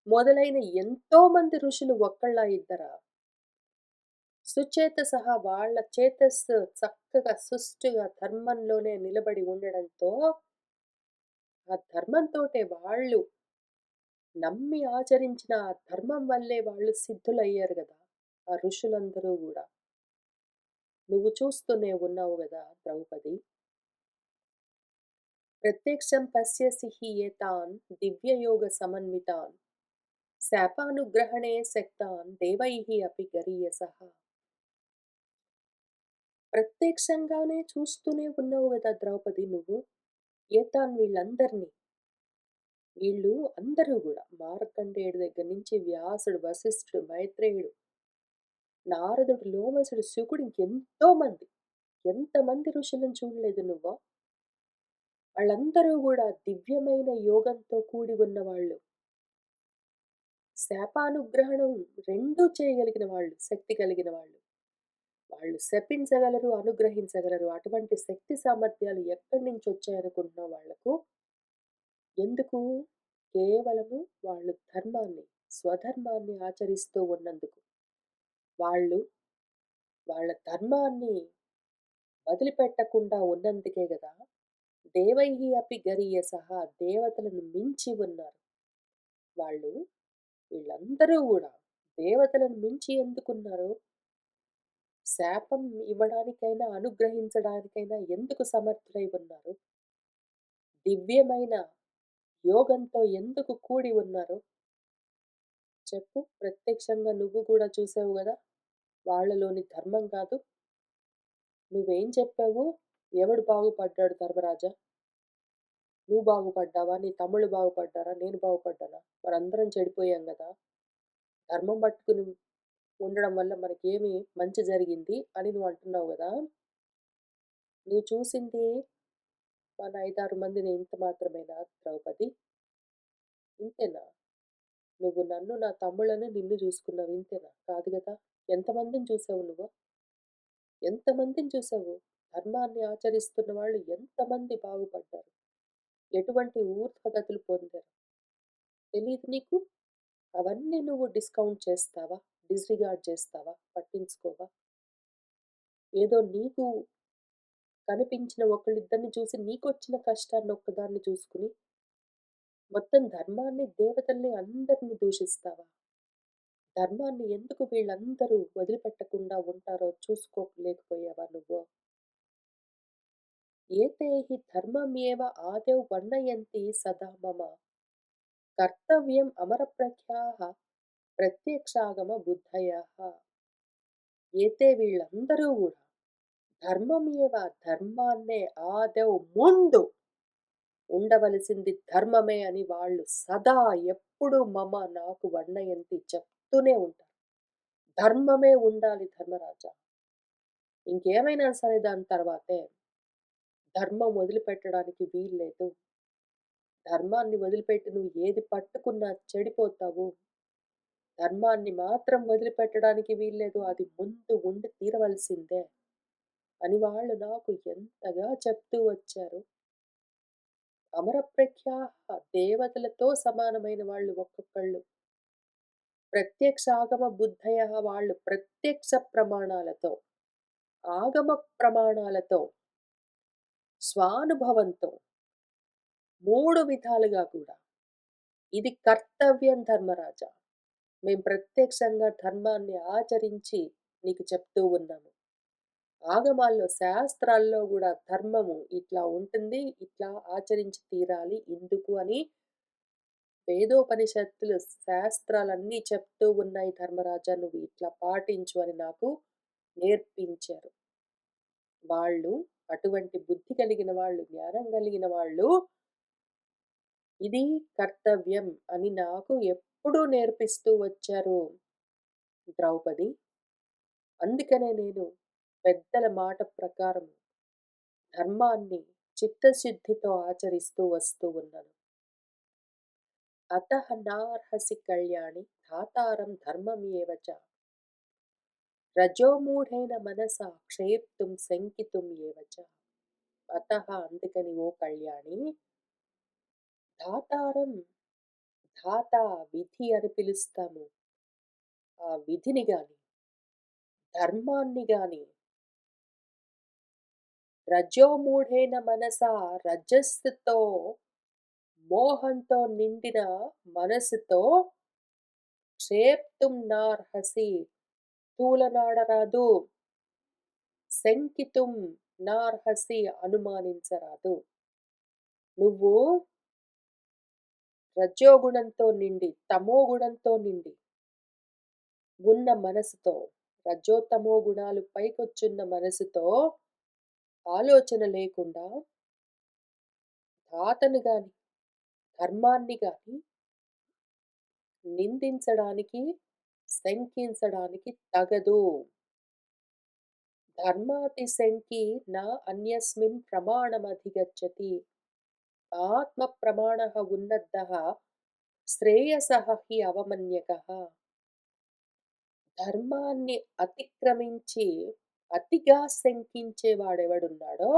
మొదలైన ఎంతో మంది ఋషులు ఒక్కళ్ళా ఇద్దరా? సుచేతసః, వాళ్ళ చేతస్సు చక్కగా సుష్టుగా ధర్మంలోనే నిలబడి ఉండడంతో, ఆ ధర్మంతోటే వాళ్ళు నమ్మి ఆచరించిన ఆ ధర్మం వల్లే వాళ్ళు సిద్ధులయ్యారు గదా! ఆ ఋషులందరూ గూడా. నువ్వు చూస్తూనే ఉన్నావు గదా ద్రౌపది. ప్రత్యక్షం పశ్యసి హి ఏతాన్ దివ్యయోగ సమన్వితాన్ శాపానుగ్రహణే శక్తాన్ దేవైః అపి గరీయసః. ప్రత్యక్షంగానే చూస్తూనే ఉన్నావు గదా ద్రౌపది నువ్వు. ఏతాన్ వీళ్ళందరిని. వీళ్ళు అందరూ గూడా మార్కండేయుడి దగ్గర నుంచి వ్యాసుడు, వశిష్ఠుడు, మైత్రేయుడు, నారదుడు, లోమశుడు, శుకుడు ఇంకెంతో మంది. ఎంతమంది ఋషులను చూడలేదు నువ్వు? వాళ్ళందరూ గూడా దివ్యమైన యోగంతో కూడి ఉన్నవాళ్ళు. శాపానుగ్రహణం రెండూ చేయగలిగిన వాళ్ళు, శక్తి కలిగిన వాళ్ళు. వాళ్ళు శపించగలరు, అనుగ్రహించగలరు. అటువంటి శక్తి సామర్థ్యాలు ఎక్కడి నుంచి వచ్చాయనుకుంటున్నావు వాళ్ళకు? ఎందుకు? కేవలము వాళ్ళు ధర్మాన్ని, స్వధర్మాన్ని ఆచరిస్తూ ఉన్నందుకు. వాళ్ళు వాళ్ళ ధర్మాన్ని వదిలిపెట్టకుండా ఉన్నందుకే గదా! దేవైః అపి గరీయసః, దేవతలను మించి ఉన్నారు. వాళ్ళు వీళ్ళందరూ గూడా దేవతలను మించి ఎందుకున్నారు? శాపం ఇవ్వడానికైనా, అనుగ్రహించడానికైనా ఎందుకు సమర్థులై ఉన్నారు? దివ్యమైన యోగంతో ఎందుకు కూడి ఉన్నారు? చెప్పు. ప్రత్యక్షంగా నువ్వు కూడా చూసావు గదా! వాళ్ళలోని ధర్మం కాదు. నువ్వేం చెప్పావు? ఎవడు బాగుపడ్డాడు ధర్మరాజా? నువ్వు బాగుపడ్డావా? నీ తమ్ముళ్ళు బాగుపడ్డారా? నేను బాగుపడ్డానా? మనందరం చెడిపోయాం గదా! ధర్మం పట్టుకుని ఉండడం వల్ల మనకేమి మంచి జరిగింది అని నువ్వు అంటున్నావు గదా! నువ్వు చూసింది మన 5, 6 మందిని ఇంత మాత్రమేనా ద్రౌపది? ఇంతేనా? నువ్వు నన్ను, నా తమ్ముళ్ళను, నిన్ను జూసుకున్నావు ఇంతేనా? కాదు గదా! ఎంతమందిని చూసావు నువ్వు? ఎంతమందిని చూసావు? ధర్మాన్ని ఆచరిస్తున్న వాళ్ళు ఎంతమంది బాగుపడ్డారు? ఎటువంటి ఊర్ధ్వగతులు పొందారు? తెలీదు నీకు? అవన్నీ నువ్వు డిస్కౌంట్ చేస్తావా? డిస్‌రిగార్డ్ చేస్తావా? పట్టించుకోవా? ఏదో నీకు కనిపించిన ఒకళ్ళిద్దరిని చూసి నీకొచ్చిన కష్టాన్ని ఒక్కదాన్ని చూసుకుని, మొత్తం ధర్మాన్ని, దేవతల్ని అందరిని దూషిస్తావా? ధర్మాన్ని ఎందుకు వీళ్ళందరూ వదిలిపెట్టకుండా ఉంటారో చూసుకోలేకపోయావా నువ్వు? ఏతే హి ధర్మమ్యేవ ఆదౌ వర్ణయంతి సదా మమ కర్తవ్యం అమరప్రఖ్యాః ప్రత్యక్షాగమ బుద్ధయః. ఏతే వీళ్ళందరూ గూడా ధర్మమేవ ధర్మాన్నే ఆదౌ ముందు ఉండవలసింది ధర్మమే అని వాళ్ళు సదా ఎప్పుడు మమ నాకు వర్ణయంతి చెప్తూనే ఉంటారు. ధర్మమే ఉండాలి ధర్మరాజా. ఇంకేమైనా సరే దాని తర్వాతే. ధర్మం వదిలిపెట్టడానికి వీల్లేదు. ధర్మాన్ని వదిలిపెట్టి నువ్వు ఏది పట్టుకున్నా చెడిపోతావు. ధర్మాన్ని మాత్రం వదిలిపెట్టడానికి వీల్లేదు. అది ముందు ఉండి తీరవలసిందే అని వాళ్ళు నాకు ఎంతగా చెప్తూ వచ్చారు. అమరప్రఖ్యాః దేవతలతో సమానమైన వాళ్ళు ఒక్కొక్కళ్ళు. ప్రత్యక్షాగమ బుద్ధయః వాళ్ళు ప్రత్యక్ష ప్రమాణాలతో, ఆగమ ప్రమాణాలతో, స్వానుభవంతో 3 విధాలుగా కూడా ఇది కర్తవ్యం ధర్మరాజా. మేం ప్రత్యక్షంగా ధర్మాన్ని ఆచరించి నీకు చెప్తూ ఉన్నాము. ఆగమాల్లో, శాస్త్రాల్లో గూడా ధర్మము ఇట్లా ఉంటుంది, ఇట్లా ఆచరించి తీరాలి ఇందుకు అని వేదోపనిషత్తులు, శాస్త్రాలన్నీ చెప్తూ ఉన్నాయి ధర్మరాజా నువ్వు ఇట్లా పాటించు అని నాకు నేర్పించారు. వాళ్ళు అటువంటి బుద్ధి కలిగిన వాళ్ళు, జ్ఞానం కలిగిన వాళ్ళు ఇది కర్తవ్యం అని నాకు ఎప్పుడూ నేర్పిస్తూ వచ్చారు ద్రౌపది. అందుకనే నేను పెద్దల మాట ప్రకారం ధర్మాన్ని చిత్తశుద్ధితో ఆచరిస్తూ వస్తూ ఉన్నాను. అతః నార్హసి కళ్యాణి ధాతారం ధర్మమేవ చ రజోమూఢేన మనసా క్షేప్తుం శంకితుం ఏవ చ. అతః అందుకని ఓ కళ్యాణి ధాతారం ధాత విధి అని పిలుస్తాము. ఆ విధిని గాని, ధర్మాన్ని గాని రజోమూఢేన మనసా రజస్సుతో మోహంతో నిండిన మనసుతో క్షేప్తుం నార్హసి తూలనాడరాదు. శంకితుం నార్హసి అనుమానించరాదు. నువ్వు రజోగుణంతో నిండి, తమోగుణంతో నిండి ఉన్న మనసుతో, రజోతమో గుణాలు పైకొచ్చున్న మనసుతో ఆలోచన లేకుండా ధాతను గాని, ధర్మాన్ని గాని నిందించడానికి, శంకించడానికి తగదు. ధర్మాతిశంకి న అన్యస్మిన్ ప్రమాణమధిగచ్చతి. ఆత్మ ప్రమాణః ఉన్నద్దః శ్రేయసః హి అవమన్యకః. ధర్మాన్ని అతిక్రమించి అతిగా శంకించేవాడెవడున్నాడో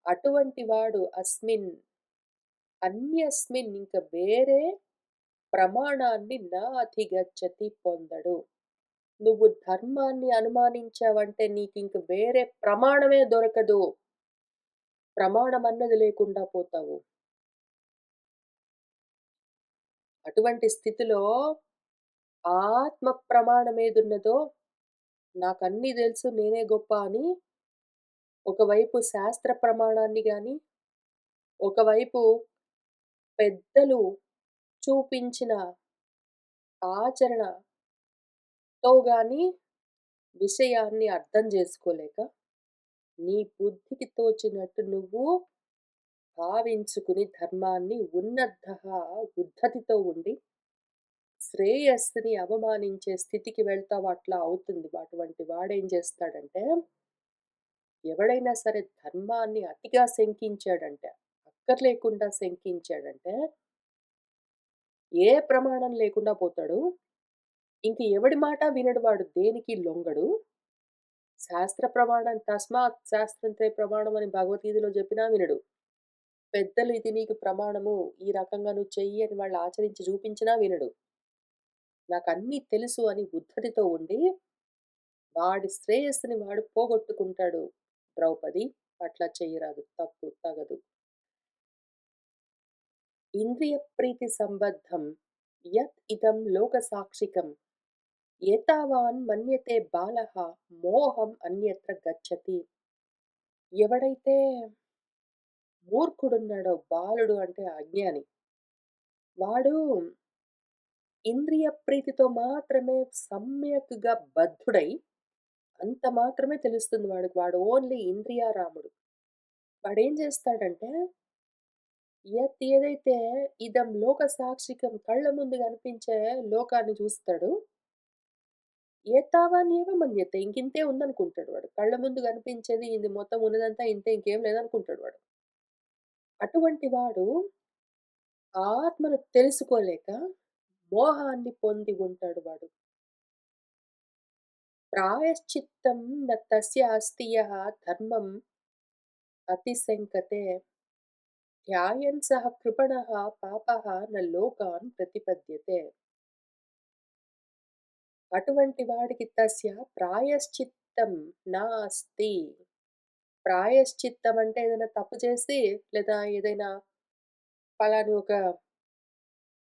అటువంటి వాడు అస్మిన్ అన్యస్మిన్ ఇంక వేరే ప్రమాణాన్ని నా అధిగచ్చతి పొందడు. నువ్వు ధర్మాన్ని అనుమానించావంటే నీకింక వేరే ప్రమాణమే దొరకదు. ప్రమాణమన్నది లేకుండా పోతావు. అటువంటి స్థితిలో ఆత్మ ప్రమాణమేదున్నదో నాకన్నీ తెలుసు నేనే గొప్ప అని ఒకవైపు శాస్త్ర ప్రమాణాన్ని గాని, ఒకవైపు పెద్దలు చూపించిన ఆచరణతో గాని విషయాన్ని అర్థం జేసుకోలేక, నీ బుద్ధికి తోచినట్టు నువ్వు భావించుకుని ధర్మాన్ని ఉన్నద్ధః ఉద్ధతితో ఉండి, శ్రేయస్సుని అవమానించే స్థితికి వెళ్తావు. అట్లా అవుతుంది. అటువంటి వాడేం చేస్తాడంటే, ఎవడైనా సరే ధర్మాన్ని అతిగా శంకించాడంటే, అక్కర్లేకుండా శంకించాడంటే, ఏ ప్రమాణం లేకుండా పోతాడు. ఇంక ఎవడి మాట వినడు వాడు. దేనికి లొంగడు. శాస్త్ర ప్రమాణం తస్మాత్ శాస్త్రంతే ప్రమాణం అని భగవద్గీతలో చెప్పినా వినడు. పెద్దలు ఇది నీకు ప్రమాణము. ఈ రకంగా నువ్వు చెయ్యి అని వాళ్ళు ఆచరించి చూపించినా వినడు. నాకన్నీ తెలుసు అని ఉద్ధతితో ఉండి, వాడి శ్రేయస్సుని వాడు పోగొట్టుకుంటాడు. ద్రౌపది అట్లా చెయ్యరాదు. తప్పు తగదు. ఇంద్రియ ప్రీతి సంబద్ధం యత్ ఇదం లోకసాక్షికం ఏతావాన్ మన్యతే బాలః మోహం అన్యత్ర గచ్చతి. ఎవడైతే మూర్ఖుడున్నాడో, బాలుడు అంటే అజ్ఞాని. వాడు ఇంద్రియ ప్రీతితో మాత్రమే సమ్యక్‌గా బద్ధుడై, అంత మాత్రమే తెలుస్తుంది వాడికి. వాడు ఓన్లీ ఇంద్రియారాముడు. వాడేం చేస్తాడంటే, ఏదైతే ఇదం లోక సాక్షికం కళ్ళ ముందు కనిపించే లోకాన్ని చూస్తాడు. ఏతావాన్యేవ మన్యతే ఇంకింతే ఉందనుకుంటాడు వాడు. కళ్ళ ముందు కనిపించేది ఇది మొత్తం ఉన్నదంతా ఇంతే ఇంకేం లేదనుకుంటాడు వాడు. అటువంటి వాడు ఆత్మను తెలుసుకోలేక మోహాన్ని పొంది ఉంటాడు వాడు. ప్రాయశ్చిత్తం న తస్య అస్తి యః ధర్మం అతిశంకతే ధ్యాయన్ సః కృపణః పాపః న లోకాన్ ప్రతిపద్యతే. అటువంటి వాడికి తస్య ప్రాయశ్చిత్తం నాస్తి. ప్రాయశ్చిత్తం అంటే ఏదైనా తప్పు చేసి లేదా ఏదైనా పలాని ఒక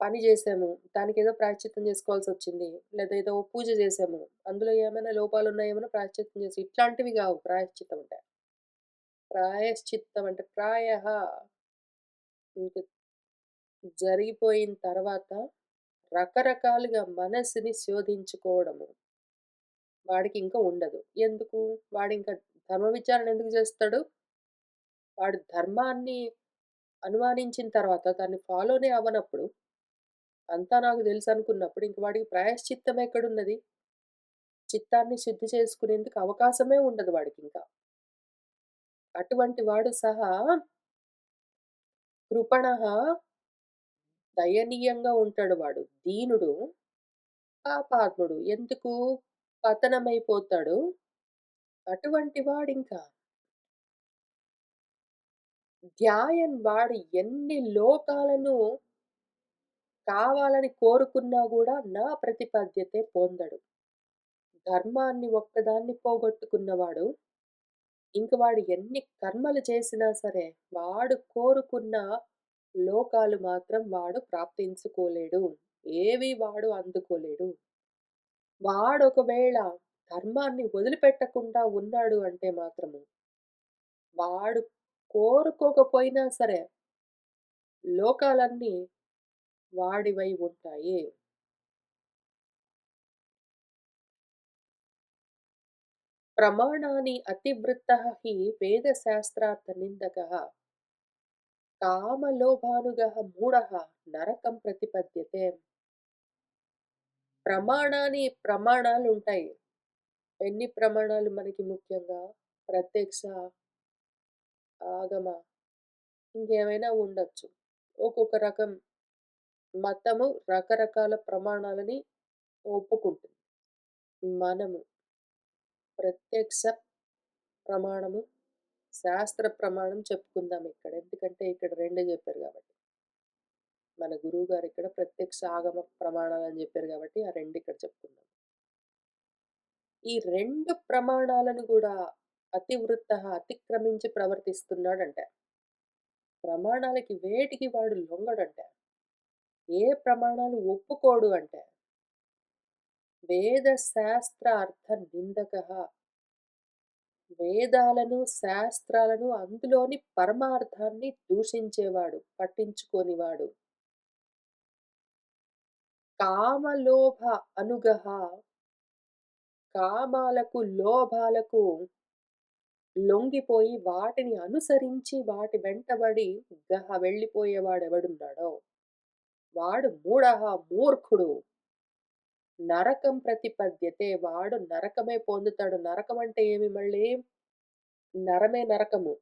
పని జేశాము. దానికేదో ప్రాయశ్చిత్తం జేసుకోవాల్సొచ్చింది. లేదా ఏదో పూజ జేశాము. అందులో ఏమైనా లోపాలున్నాయేమో ప్రాయశ్చిత్తం జేసి ఇట్లాంటివి గావు ప్రాయశ్చిత్తం అంటే. ప్రాయశ్చిత్తం అంటే ప్రాయః ఇంక జరిగిపోయిన తర్వాత రకరకాలుగా మనసుని శోధించుకోవడము. వాడికింక ఉండదు. ఎందుకు? వాడింక ధర్మ విచారణ ఎందుకు జేస్తాడు? వాడు ధర్మాన్ని అనుమానించిన తర్వాత దాన్ని ఫాలోనే అవ్వనప్పుడు, అంతా నాకు తెలుసనుకున్నప్పుడు ఇంక వాడికి ప్రాయశ్చిత్తం ఎక్కడున్నది? చిత్తాన్ని శుద్ధి చేసుకునేందుకు అవకాశమే ఉండదు వాడికింకా. అటువంటి వాడు సహా కృపణః దయనీయంగా ఉంటాడు వాడు. దీనుడు, పాపాత్ముడు. ఎందుకు? పతనమైపోతాడు. అటువంటి వాడింకా వాడు ఎన్ని లోకాలను కావాలని కోరుకున్నా గూడా నా ప్రతిపద్యతే పొందడు. ధర్మాన్ని ఒక్కదాన్ని పోగొట్టుకున్నవాడు ఇంక వాడు ఎన్ని కర్మలు చేసినా సరే, వాడు కోరుకున్న లోకాలు మాత్రం వాడు ప్రాప్తించుకోలేడు. ఏవి వాడు అందుకోలేడు. వాడొకవేళ ధర్మాన్ని వదిలిపెట్టకుండా ఉన్నాడు అంటే మాత్రము, వాడు కోరుకోకపోయినా సరే, లోకాలన్నీ వాడివై ఉంటాయి. ప్రమాణాని అతివృత్తః హి వేదశాస్త్రార్థనిందకః కామలోభానుగః మూఢః నరకం ప్రతిపద్యతే. ప్రమాణాలుంటాయి. ఎన్ని ప్రమాణాలు మనకి ముఖ్యంగా? ప్రత్యక్ష, ఆగమ ఇంకేమైనా ఉండొచ్చు. ఒక్కొక్క రకం మతము రకరకాల ప్రమాణాలని ఒప్పుకుంటుంది. మనము ప్రత్యక్ష ప్రమాణము, శాస్త్ర ప్రమాణం చెప్పుకుందాం ఇక్కడ. ఎందుకంటే ఇక్కడ 2 జెప్పారు గాబట్టి. మన గురువుగారు ఇక్కడ ప్రత్యక్ష ఆగమ ప్రమాణాలని జెప్పారు గాబట్టి, ఆ 2 ఇక్కడ చెప్పుకుందాం. ఈ 2 ప్రమాణాలను గూడా అతిక్రమించి ప్రవర్తిస్తున్నాడంట. ప్రమాణాలకి వేటికి వాడు లొంగడంట. ఏ ప్రమాణాలు ఒప్పుకోడు అంటే. వేద శాస్త్ర అర్థ నిందకః వేదాలను, శాస్త్రాలను అందులోని పరమార్థాన్ని దూషించేవాడు, పట్టించుకోనివాడు. కామలోభ అనుగః కామాలకు, లోభాలకు లొంగిపోయి వాటిని అనుసరించి వాటి వెంటబడి వెళ్ళిపోయేవాడెవడున్నాడో వాడు మూర్ఖుడు. నరకం ప్రతిపద్యతే వాడు నరకమే పొందుతాడు. నరకం అంటే ఏమి మళ్ళీ? నరమే నరకము.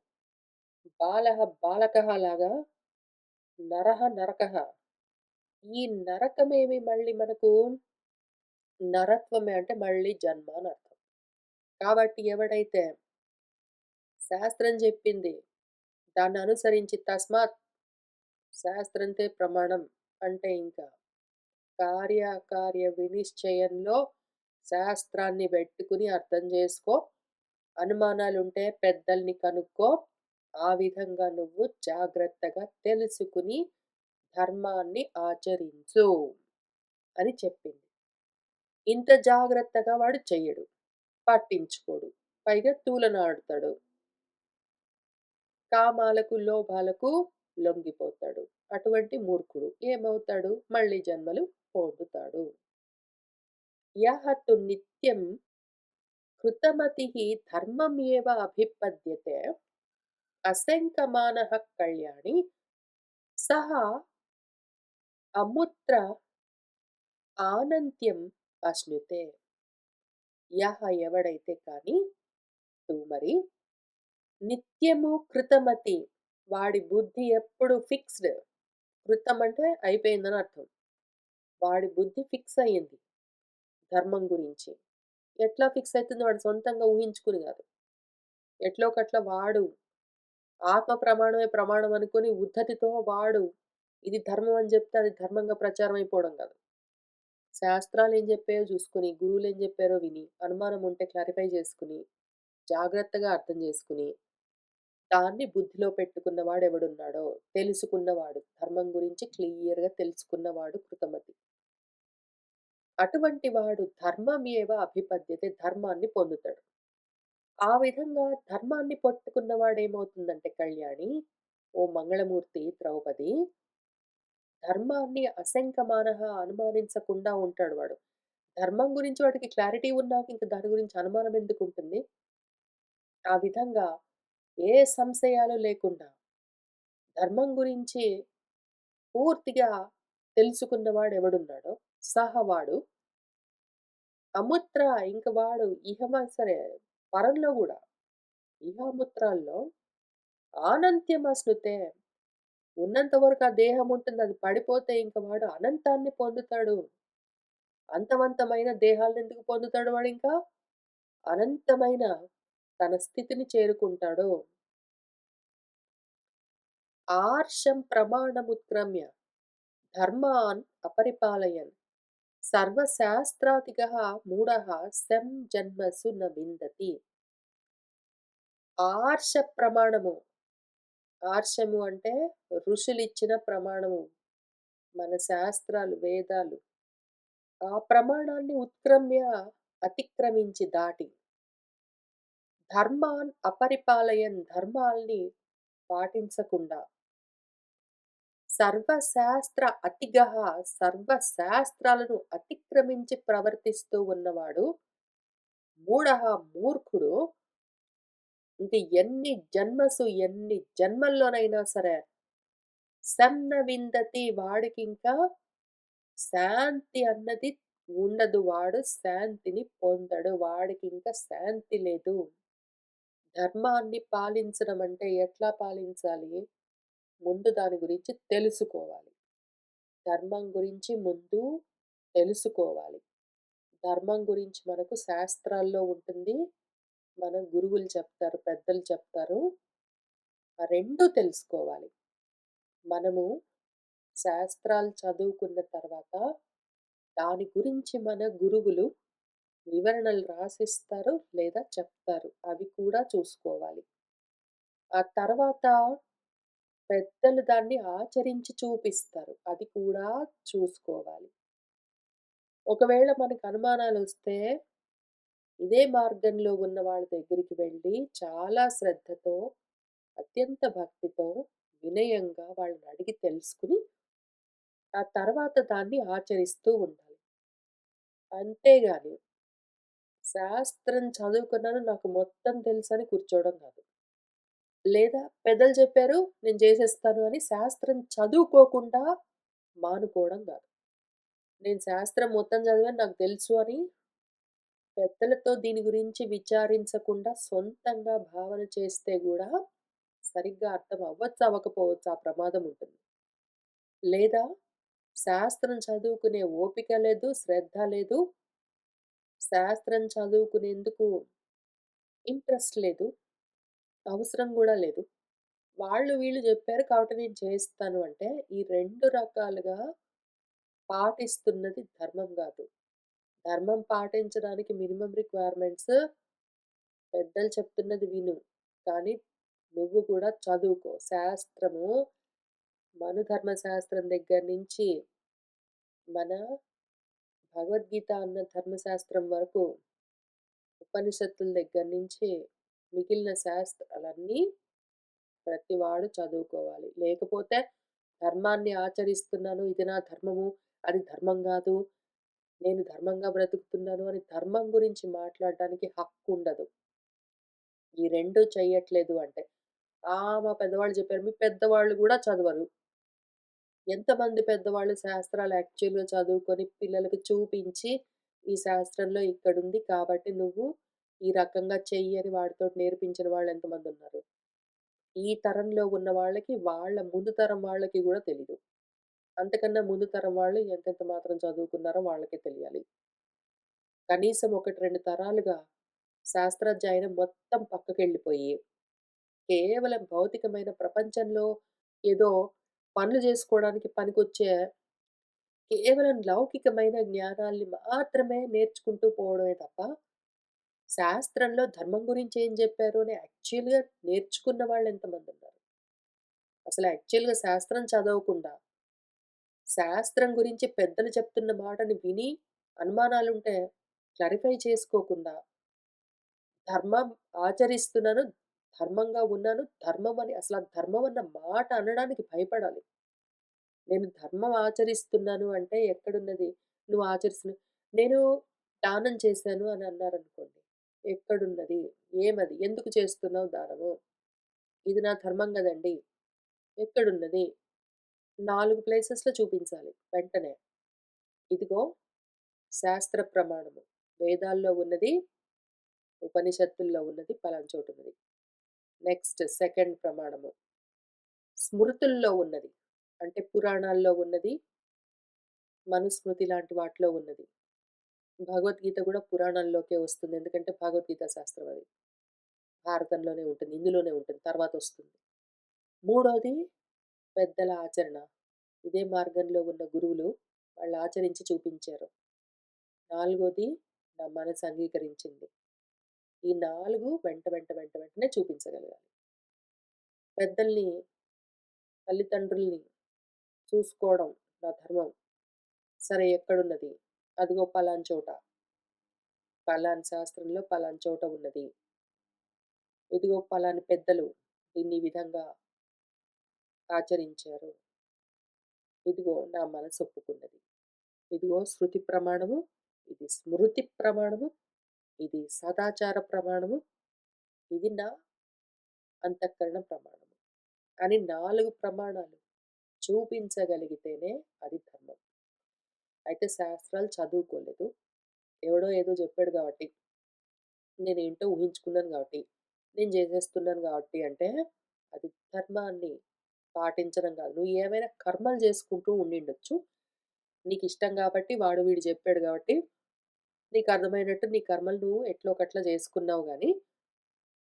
బాలః బాలకः లాగా నరః నరకः. ఈ నరకమేమి మళ్ళీ మనకు నరత్వమే అంటే మళ్ళీ జన్మ అని అర్థం. కాబట్టి ఎవడైతే శాస్త్రం చెప్పింది దాన్ని అనుసరించి తస్మాత్ శాస్త్రంతే ప్రమాణం అంటే ఇంకా కార్యకార్య వినిశ్చయంలో శాస్త్రాన్ని పెట్టుకుని అర్థం చేసుకో. అనుమానాలుంటే పెద్దల్ని కనుక్కో. ఆ విధంగా నువ్వు జాగ్రత్తగా తెలుసుకుని ధర్మాన్ని ఆచరించు అని చెప్పింది. ఇంత జాగ్రత్తగా వాడు చెయ్యడు. పట్టించుకోడు. పైగా తూలనాడుతాడు. కామాలకు, లోభాలకు లొంగిపోతాడు. అటువంటి మూర్ఖుడు ఏమవుతాడు? మళ్ళీ జన్మలు పొందుతాడు. యః తు నిత్యం కృతమతిః ధర్మమేవ అభిపద్యతే అశంకమానః కళ్యాణి సహ అముత్ర ఆనంత్యం అశ్నుతే. యః ఎవడైతే కానీ తు మరి నిత్యము కృతమతి వాడి బుద్ధి ఎప్పుడు ఫిక్స్డ్. కృతం అంటే అయిపోయిందని అర్థం. వాడి బుద్ధి ఫిక్స్ అయ్యింది ధర్మం గురించి. ఎట్లా ఫిక్స్ అయితుంది? వాడు సొంతంగా ఊహించుకుని కాదు. ఎట్లోకట్ల వాడు ఆత్మ ప్రమాణమే ప్రమాణం అనుకుని ఉద్ధతితో వాడు ఇది ధర్మం అని చెప్తే అది ధర్మంగా ప్రచారం అయిపోవడం కాదు. శాస్త్రాలు ఏం చెప్పాయో చూసుకుని, గురువులు ఏం చెప్పారో విని, అనుమానం ఉంటే క్లారిఫై చేసుకుని, జాగ్రత్తగా అర్థం చేసుకుని, దాన్ని బుద్ధిలో పెట్టుకున్నవాడు ఎవడున్నాడో, తెలుసుకున్నవాడు, ధర్మం గురించి క్లియర్‌గా తెలుసుకున్నవాడు కృతమతి. అటువంటి వాడు ధర్మమేవ అభిపద్యతే ధర్మాన్ని పొందుతాడు. ఆ విధంగా ధర్మాన్ని పట్టుకున్నవాడేమవుతుందంటే కళ్యాణి, ఓ మంగళమూర్తి ద్రౌపది, ధర్మాన్ని అశంకమానః అనుమానించకుండా ఉంటాడు వాడు. ధర్మం గురించి వాడికి క్లారిటీ ఉన్నాక ఇంక దాని గురించి అనుమానం ఎందుకుంటుంది? ఆ విధంగా ఏ సంశయాలు లేకుండా ధర్మం గురించి పూర్తిగా తెలుసుకున్నవాడెవడున్నాడో వాడు అముత్ర ఇంక వాడు సరే పరంలో గూడా ఇహాముత్రాల్లో ఆనంత్యమశ్నుతే ఉన్నంత వరకు ఆ దేహం ఉంటుంది. అది పడిపోతే ఇంక వాడు అనంతాన్ని పొందుతాడు. అంతవంతమైన దేహాలనెందుకు పొందుతాడు వాడింకా? అనంతమైన తన స్థితిని చేరుకుంటాడు. ఆర్షం ప్రమాణముత్క్రమ్య ధర్మాన్ అపరిపాలయన్ సర్వశాస్త్రాతిగః మూఢః సం జన్మసు న విందతి. ఆర్ష ప్రమాణము. ఆర్షము అంటే ఋషులిచ్చిన ప్రమాణము. మన శాస్త్రాలు, వేదాలు. ఆ ప్రమాణాన్ని ఉత్క్రమ్య అతిక్రమించి దాటి ధర్మాన్ అపరిపాలయన్ ధర్మాల్ని పాటించకుండా సర్వశాస్త్ర అతిగః సర్వశాస్త్రాలను అతిక్రమించి ప్రవర్తిస్తూ ఉన్నవాడు మూఢః మూర్ఖుడు. ఇంక ఎన్ని జన్మల్లోనైనా సరే సన్న విందతి వాడికింకా శాంతి అన్నది ఉండదు. వాడు శాంతిని పొందడు. వాడికింక శాంతి లేదు. ధర్మాన్ని పాలించడం అంటే ఎట్లా పాలించాలి? ముందు దాని గురించి తెలుసుకోవాలి. ధర్మం గురించి ముందు తెలుసుకోవాలి. ధర్మం గురించి మనకు శాస్త్రాల్లో ఉంటుంది. మన గురువులు చెప్తారు, పెద్దలు చెప్తారు. ఆ 2 తెలుసుకోవాలి. మనము శాస్త్రాలు చదువుకున్న తర్వాత దాని గురించి మన గురువులు వివరణలు రాసిస్తారు లేదా చెప్తారు. అవి కూడా చూసుకోవాలి. ఆ తర్వాత పెద్దలు దాన్ని ఆచరించి చూపిస్తారు. అది కూడా చూసుకోవాలి. ఒకవేళ మనకు అనుమానాలొస్తే ఇదే మార్గంలో ఉన్న వాళ్ళ దగ్గరికి వెళ్ళి చాలా శ్రద్ధతో, అత్యంత భక్తితో, వినయంగా వాళ్ళని అడిగి తెలుసుకుని, ఆ తర్వాత దాన్ని ఆచరిస్తూ ఉండాలి. అంతేగాని శాస్త్రం చదువుకున్నాను నాకు మొత్తం తెలుసని కూర్చోవడం కాదు. లేదా పెద్దలు చెప్పారు నేను చేసేస్తాను అని శాస్త్రం చదువుకోకుండా మానుకోవడం కాదు. నేను శాస్త్రం మొత్తం చదివాను నాకు తెలుసు అని పెద్దలతో దీని గురించి విచారించకుండా సొంతంగా భావన చేస్తే గూడా సరిగ్గా అర్థం అవ్వచ్చు, అవ్వకపోవచ్చు ఆ ప్రమాదం ఉంటుంది. లేదా శాస్త్రం చదువుకునే ఓపిక లేదు, శ్రద్ధ లేదు, శాస్త్రం చదువుకునేందుకు ఇంట్రెస్ట్ లేదు, అవసరం గూడా లేదు. వాళ్ళు వీళ్ళు జెప్పారు కాబట్టి నేను చేస్తాను అంటే, ఈ 2 రకాలుగా పాటిస్తున్నది ధర్మం గాదు. ధర్మం పాటించడానికి మినిమమ్ రిక్వైర్మెంట్స్ పెద్దలు చెప్తున్నది విను. కానీ నువ్వు కూడా చదువుకో. శాస్త్రము మనుధర్మ శాస్త్రం దగ్గర నుంచి మన భగవద్గీత అన్న ధర్మశాస్త్రం వరకు, ఉపనిషత్తుల దగ్గర నుంచి మిగిలిన శాస్త్రాలన్నీ ప్రతివాడు చదువుకోవాలి. లేకపోతే ధర్మాన్ని ఆచరిస్తున్నాను, ఇది నా ధర్మము, అది ధర్మం గాదు, నేను ధర్మంగా బ్రతుకుతున్నాను అని ధర్మం గురించి మాట్లాడడానికి హక్కుండదు. ఈ 2 చెయ్యట్లేదు అంటే. మా పెద్దవాళ్ళు చెప్పారు. మీ పెద్దవాళ్ళు గూడా చదవరు. ఎంతమంది పెద్దవాళ్ళు శాస్త్రాలు యాక్చువల్‌గా చదువుకొని పిల్లలకి చూపించి, ఈ శాస్త్రంలో ఇక్కడుంది కాబట్టి నువ్వు ఈ రకంగా చెయ్యి అని వాడితోటి నేర్పించిన వాళ్ళు ఎంతమందున్నారు? ఈ తరంలో ఉన్న వాళ్ళకి వాళ్ళ ముందు తరం వాళ్ళకి గూడా తెలీదు. అంతకన్నా ముందు తరం వాళ్ళు ఎంతెంత మాత్రం చదువుకున్నారో వాళ్ళకే తెలియాలి. కనీసం 1, 2 తరాలుగా శాస్త్రాధ్యయనం మొత్తం పక్కకెళ్ళిపోయి, కేవలం భౌతికమైన ప్రపంచంలో ఏదో పనులు జేసుకోవడానికి పనికొచ్చే కేవలం లౌకికమైన జ్ఞానాల్ని మాత్రమే నేర్చుకుంటూ పోవడమే తప్ప, శాస్త్రంలో ధర్మం గురించి ఏం జెప్పారు అని యాక్చువల్‌గా నేర్చుకున్న వాళ్ళెంతమందున్నారు? అసలు యాక్చువల్‌గా శాస్త్రం చదవకుండా, శాస్త్రం గురించి పెద్దలు చెప్తున్న మాటని విని, అనుమానాలుంటే క్లారిఫై చేసుకోకుండా, ధర్మం ఆచరిస్తున్నాను, ధర్మంగా ఉన్నాను, ధర్మం అని అసలు ఆ ధర్మం అన్న మాట అనడానికి భయపడాలి. నేను ధర్మం ఆచరిస్తున్నాను అంటే ఎక్కడున్నది? నువ్వు నేను దానం చేశాను అని అన్నారనుకోండి. ఎక్కడున్నది? ఏమది? ఎందుకు చేస్తున్నావు దానము? ఇది నా ధర్మం గదండీ! ఎక్కడున్నది? 4 ప్లేసెస్‌లో చూపించాలి వెంటనే. ఇదిగో శాస్త్ర ప్రమాణము. వేదాల్లో ఉన్నది, ఉపనిషత్తుల్లో ఉన్నది, పలానా చోటున్నది. నెక్స్ట్ సెకండ్ ప్రమాణము. స్మృతుల్లో ఉన్నది. అంటే పురాణాల్లో ఉన్నది, మనుస్మృతి లాంటి వాటిలో ఉన్నది. భగవద్గీత గూడా పురాణాల్లోకే వస్తుంది. ఎందుకంటే భగవద్గీత శాస్త్రం అది. భారతంలోనే ఉంటుంది. ఇందులోనే ఉంటుంది. తర్వాతొస్తుంది. మూడోది పెద్దల ఆచరణ. ఇదే మార్గంలో ఉన్న గురువులు వాళ్ళు ఆచరించి చూపించారు. నాలుగోది నా మనసు అంగీకరించింది. ఈ 4 వెంటనే చూపించగలగాలి. పెద్దల్ని, తల్లిదండ్రుల్ని చూసుకోవడం నా ధర్మం. సరే ఎక్కడున్నది? అదిగో పలానా చోట. పలానా శాస్త్రంలో పలానా చోట ఉన్నది. ఇదిగో పలాని పెద్దలు దీన్ని ఈ విధంగా ఆచరించారు. ఇదిగో నా మనసు ఒప్పుకున్నది. ఇదిగో శృతి ప్రమాణము, ఇది స్మృతి ప్రమాణము, ఇది సదాచార ప్రమాణము, ఇది నా అంతఃకరణ ప్రమాణము అని 4 ప్రమాణాలు చూపించగలిగితేనే అది ధర్మం. అయితే శాస్త్రాలు చదువుకోలేదు. ఎవడో ఏదో చెప్పాడు గాబట్టి, నేనేంటో ఊహించుకున్నాను గాబట్టి, నేను జేసేస్తున్నాను గాబట్టి అంటే, అది ధర్మాన్ని పాటించడం గాదు. నువ్వు ఏమైనా కర్మలు జేసుకుంటూ ఉండిండొచ్చు. నీకిష్టం గాబట్టి వాడు వీడు జెప్పాడు గాబట్టి, నీకర్థమైనట్టు నీ కర్మలు నువ్వు ఎట్లో ఒకట్లా జేసుకున్నావు గానీ,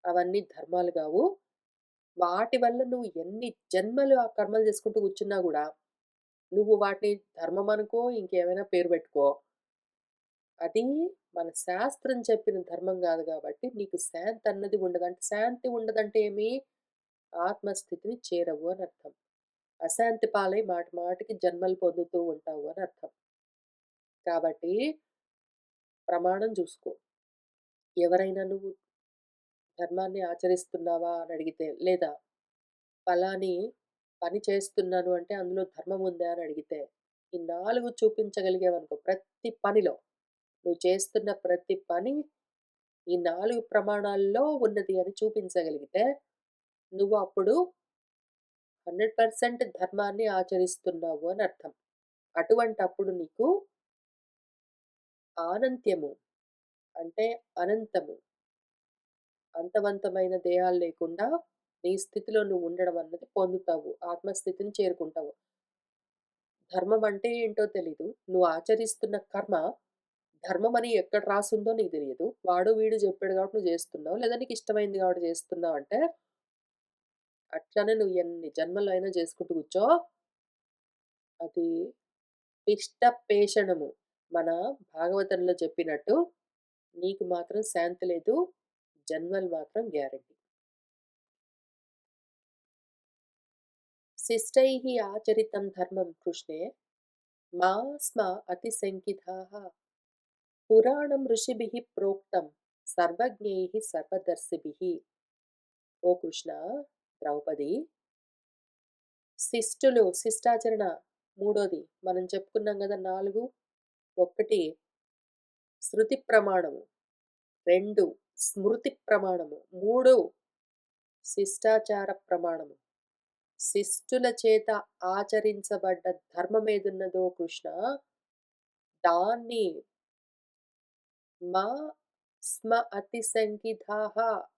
అవన్నీ ధర్మాలు గావు. వాటి వల్ల నువ్వు ఎన్ని జన్మలు ఆ కర్మలు జేసుకుంటూ కూర్చున్నా గూడా, నువ్వు వాటిని ధర్మం అనుకో, ఇంకేమైనా పేరు బెట్టుకో. అది మన శాస్త్రం చెప్పిన ధర్మం గాదు గాబట్టి, నీకు శాంతన్నది ఉండదు. అంటే శాంతి ఉండదంటే ఏమి? ఆత్మస్థితిని చేరవు అని అర్థం. అశాంతి పాలై మాటి మాటికి జన్మలు పొందుతూ ఉంటావు అని అర్థం. కాబట్టి ప్రమాణం జూసుకో. ఎవరైనా నువ్వు ధర్మాన్ని ఆచరిస్తున్నావా అని అడిగితే, లేదా ఫలాని పని చేస్తున్నాను అంటే అందులో ధర్మం ఉందా అని అడిగితే, ఈ 4 చూపించగలిగావనుకో ప్రతి పనిలో, నువ్వు చేస్తున్న ప్రతి పని ఈ 4 ప్రమాణాల్లో ఉన్నది అని చూపించగలిగితే, నువ్వు అప్పుడు 100% ధర్మాన్ని ఆచరిస్తున్నావు అని అర్థం. అటువంటప్పుడు నీకు ఆనంత్యము అంటే అనంతము. అంతవంతమైన దేహాలు లేకుండా నీ స్థితిలో నువ్వు ఉండడం అన్నది పొందుతావు. ఆత్మస్థితిని చేరుకుంటావు. ధర్మం అంటే ఏంటో తెలీదు. నువ్వు ఆచరిస్తున్న కర్మ ధర్మమని ఎక్కడ రాసుందో నీకు తెలియదు. వాడు వీడు జెప్పాడు కాబట్టి నువ్వు జేస్తున్నావు. లేదా నీకిష్టమైంది కాబట్టి జేస్తున్నావంటే, అట్లనే నువ్వు ఎన్ని జన్మలైనా జేసుకుంటూ కూర్చో, అది ఇష్ట పేషణము. మన భాగవతంలో చెప్పినట్టు, నీకు మాత్రం శాంతి లేదు. జన్మలు మాత్రం గ్యారంటీ. శిష్టైః ఆచరితం ధర్మం కృష్ణే మా స్మ అతిశంకితాః పురాణం ఋషిభిః ప్రోక్తం సర్వజ్ఞైః సర్వదర్శిభిః. ఓ కృష్ణ, ద్రౌపది, శిష్టులు శిష్టాచరణ మూడోది మనం చెప్పుకున్నాం గదా! 4. 1 శృతి ప్రమాణము, 2 స్మృతి ప్రమాణము, 3 శిష్టాచార ప్రమాణము. శిష్టుల చేత ఆచరించబడ్డ ధర్మమేదున్నదో కృష్ణ, దాన్ని మా స్మ అతిశంకితాః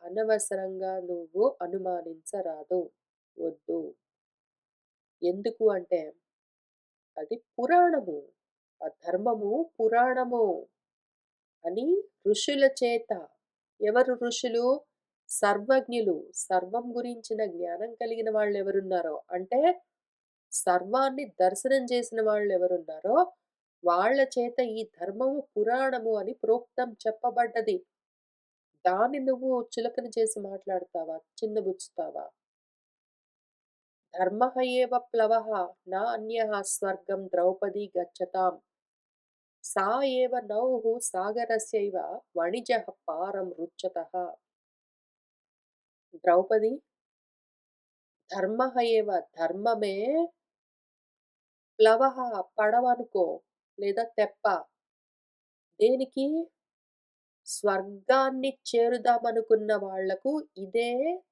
అనవసరంగా నువ్వు అనుమానించరాదు. వద్దు. ఎందుకు అంటే, అది పురాణము. ఆ ధర్మము పురాణము అని ఋషుల చేత. ఎవరు ఋషులు? సర్వజ్ఞులు. సర్వం గురించిన జ్ఞానం కలిగిన వాళ్ళెవరున్నారో, అంటే సర్వాన్ని దర్శనం చేసిన వాళ్ళెవరున్నారో, వాళ్ళ చేత ఈ ధర్మము పురాణము అని ప్రోక్తం చెప్పబడ్డది. దాన్ని నువ్వు చులకన చేసి మాట్లాడతావా? చిన్నబుచ్చుతావా? ధర్మః ఏవ ప్లవः న అన్యః స్వర్గం ద్రౌపదీ గచ్చతాం. సా ఏవ నౌః సాగరస్యైవ వణిజః పారం రుచ్యతః. ద్రౌపది, ధర్మః ఏవ ధర్మమే ప్లవః పడవ అనుకో లేదా తెప్ప. దేనికి? స్వర్గాన్ని చేరుదామనుకున్న వాళ్లకు ఇదే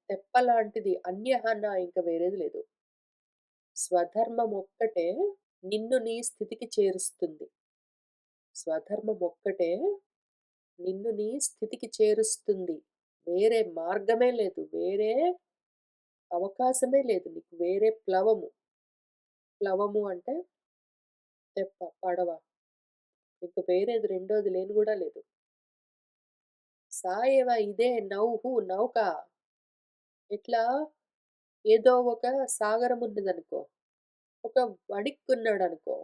తెప్పలాంటిది. అన్యహన ఇంక వేరేది లేదు. స్వధర్మం ఒక్కటే నిన్ను నీ స్థితికి చేరుస్తుంది. స్వధర్మం ఒక్కటే నిన్ను నీ స్థితికి చేరుస్తుంది. వేరే మార్గమే లేదు. వేరే అవకాశమే లేదు నీకు. వేరే ప్లవము. ప్లవము అంటే తెప్ప, పడవ. ఇంక వేరేది రెండోది లేను గూడా లేదు. సాయేవ ఇదే నౌహు నౌక. ఇట్లా ఏదో ఒక సాగరం ఉన్నదనుకో. ఒక వడిక్కున్నాడనుకో.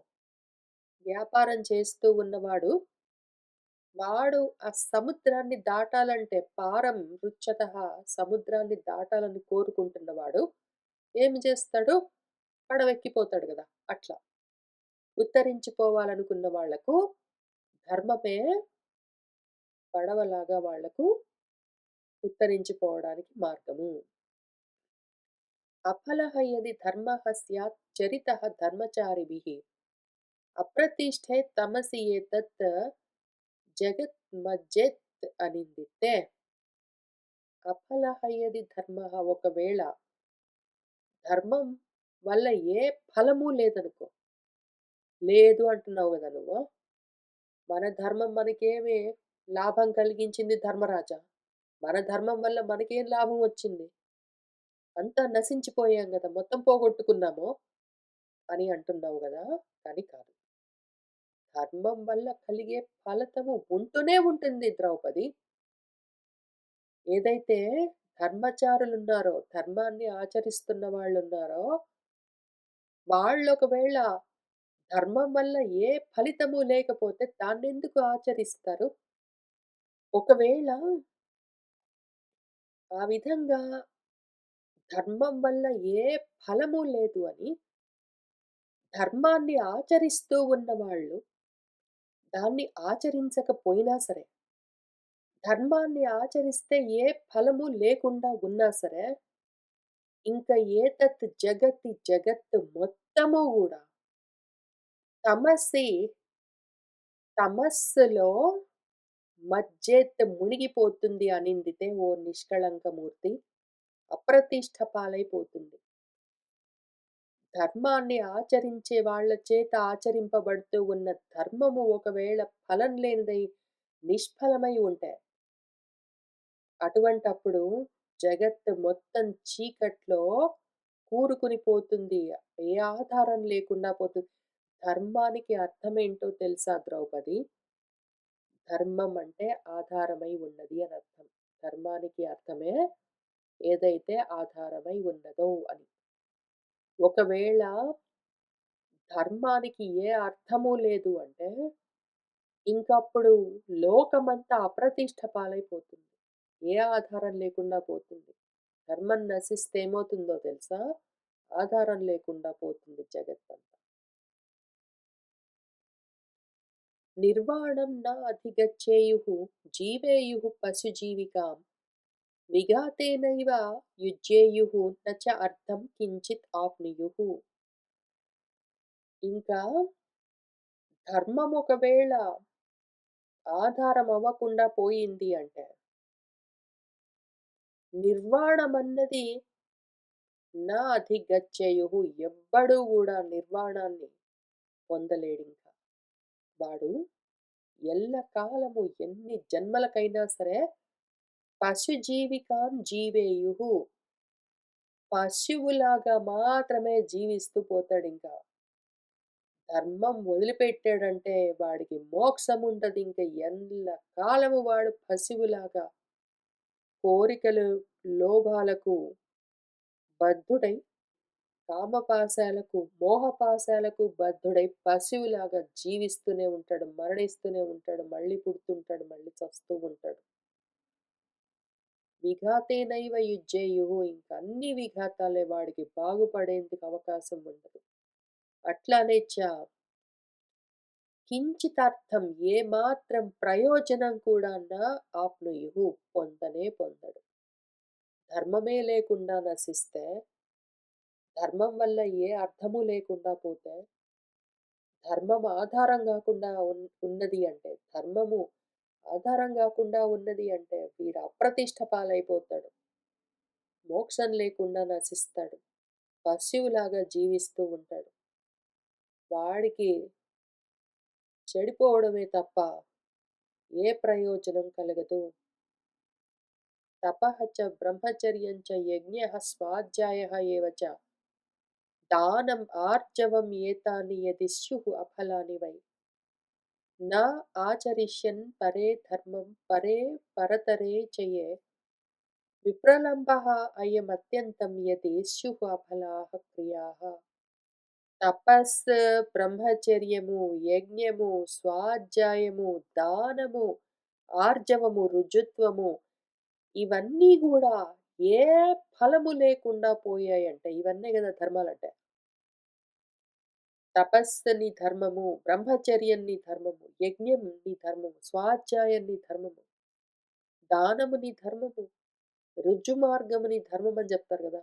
వ్యాపారం చేస్తూ ఉన్నవాడు, వాడు ఆ సముద్రాన్ని దాటాలంటే పారం రుచ్యతః సముద్రాన్ని దాటాలని కోరుకుంటున్నవాడు ఏమి చేస్తాడు? పడవెక్కిపోతాడు గదా! అట్లా. ఉత్తరించిపోవాలనుకున్న వాళ్లకు ధర్మమే పడవలాగా వాళ్లకు ఉత్తరించిపోవడానికి మార్గము. అఫలః యది ధర్మః స్యాత్ చరితః ధర్మచారిభిః అప్రతిష్ఠే తమసి ఏతత్ జగత్మజ్జేత్ అనిందితే. అఫలః యది ధర్మః ఒకవేళ ధర్మం వల్ల ఏ ఫలము లేదనుకో. లేదు అంటున్నావు గదా నువ్వు. మన ధర్మం మనకేమి లాభం కలిగించింది ధర్మరాజా? మన ధర్మం వల్ల మనకేం లాభం వచ్చింది? అంతా నశించిపోయాం గదా! మొత్తం పోగొట్టుకున్నాము అని అంటున్నావు గదా! కానీ కాదు. ధర్మం వల్ల కలిగే ఫలితము ఉంటూనే ఉంటుంది ద్రౌపది. ఏదైతే ధర్మచారులున్నారో, ధర్మాన్ని ఆచరిస్తున్న వాళ్ళున్నారో, వాళ్ళొకవేళ ధర్మం వల్ల ఏ ఫలితము లేకపోతే దాన్నెందుకు ఆచరిస్తారు? ఒకవేళ ఆ విధంగా ధర్మం వల్ల ఏ ఫలము లేదు అని ధర్మాన్ని ఆచరిస్తూ ఉన్నవాళ్ళు దాన్ని ఆచరించకపోయినా సరే, ధర్మాన్ని ఆచరిస్తే ఏ ఫలము లేకుండా ఉన్నా సరే, ఇంక ఏతత్ జగత్తు మొత్తము గూడా తమసి తమస్సులో మజ్జేత్ మునిగిపోతుంది అనిందితే ఓ నిష్కళంకమూర్తి. అప్రతిష్ఠ పాలైపోతుంది. ధర్మాన్ని ఆచరించే వాళ్ళ చేత ఆచరింపబడుతూ ఉన్న ధర్మము ఒకవేళ ఫలం లేనిదై నిష్ఫలమై ఉంటాయి. అటువంటప్పుడు జగత్తు మొత్తం చీకట్లో కూరుకుని పోతుంది. ఏ ఆధారం లేకుండా పోతుంది. ధర్మానికి అర్థమేంటో తెలుసా ద్రౌపది? ధర్మం అంటే ఆధారమై ఉన్నది అని అర్థం. ధర్మానికి అర్థమే ఏదైతే ఆధారమై ఉన్నదో అని. ఒకవేళ ధర్మానికి ఏ అర్థము లేదు అంటే, ఇంకప్పుడు లోకమంతా అప్రతిష్ట పాలైపోతుంది. ఏ ఆధారం లేకుండా పోతుంది. ధర్మం నశిస్తే ఏమవుతుందో తెలుసా? ఆధారం లేకుండా పోతుంది జగత్తంతా. నిర్వాణం న అధిగచ్చేయుః జీవేయుః పశుజీవికాం విఘాతేనైవ యుజ్యేయుః న చ అర్థం కించిత్ ఆప్నుయుః. ఇంకా ధర్మం ఒకవేళ ఆధారం అవ్వకుండా పోయింది అంటే, నిర్వాణమన్నది నా అధిగచ్చేయుః ఎవ్వడు గూడా నిర్వాణాన్ని పొందలేడింక. వాడు ఎల్లకాలము ఎన్ని జన్మలకైనా సరే పశుజీవికాం జీవేయుః పశువులాగా మాత్రమే జీవిస్తూ పోతాడింకా. ధర్మం వదిలిపెట్టాడంటే వాడికి మోక్షముండదింక ఎల్లకాలము వాడు పశువులాగా కోరికలు, లోభాలకు బద్ధుడై, కామపాశాలకు, మోహపాశాలకు బద్ధుడై పశువులాగా జీవిస్తూనే ఉంటాడు. మరణిస్తూనే ఉంటాడు. మళ్ళీ పుడుతుంటాడు. మళ్ళీ చస్తూ ఉంటాడు. విఘాతేనైవ యుజ్యేయుః ఇంక అన్ని విఘాతాలే వాడికి బాగుపడేందుకు అవకాశం ఉండదు. అట్లానే కించితర్థం ఏమాత్రం ప్రయోజనం కూడా ఆప్నుయుః పొందనే పొందడు. ధర్మమే లేకుండా నశిస్తే, ధర్మం వల్ల ఏ అర్థము లేకుండా పోతే, ధర్మం ఆధారం గాకుండా ఉన్నది అంటే, ధర్మము ఆధారం గాకుండా ఉన్నది అంటే వీడు అప్రతిష్ట పాలైపోతాడు. మోక్షం లేకుండా నశిస్తాడు. పశువులాగా జీవిస్తూ ఉంటాడు. వాడికి చెడిపోవడమే తప్ప ఏ ప్రయోజనం కలగదు. తపః చ బ్రహ్మచర్యం చ యజ్ఞః స్వాధ్యాయః ఏవ చ దానం ఆర్జవం ఏతాని యది స్యుః అఫలాని వై న ఆచరిష్యన్ పరే ధర్మం పరే పరతరే చయే విప్రలంభః అయమత్యంతం యది స్యుః అఫలాః క్రియాః. తపస్సు, బ్రహ్మచర్యము, యజ్ఞము, స్వాధ్యాయము, దానము, ఆర్జవము, రుజుత్వము ఇవన్నీ గూడా ఏ ఫలము లేకుండా పోయాయంటే ఇవన్నే గదా ధర్మాలంటే. తపస్సు నీ ధర్మము, బ్రహ్మచర్యం నీ ధర్మము, యజ్ఞం నీ ధర్మము, స్వాధ్యాయం నీ ధర్మము, దానము నీ ధర్మము, రుజు మార్గము నీ ధర్మం అని జెప్తారు గదా!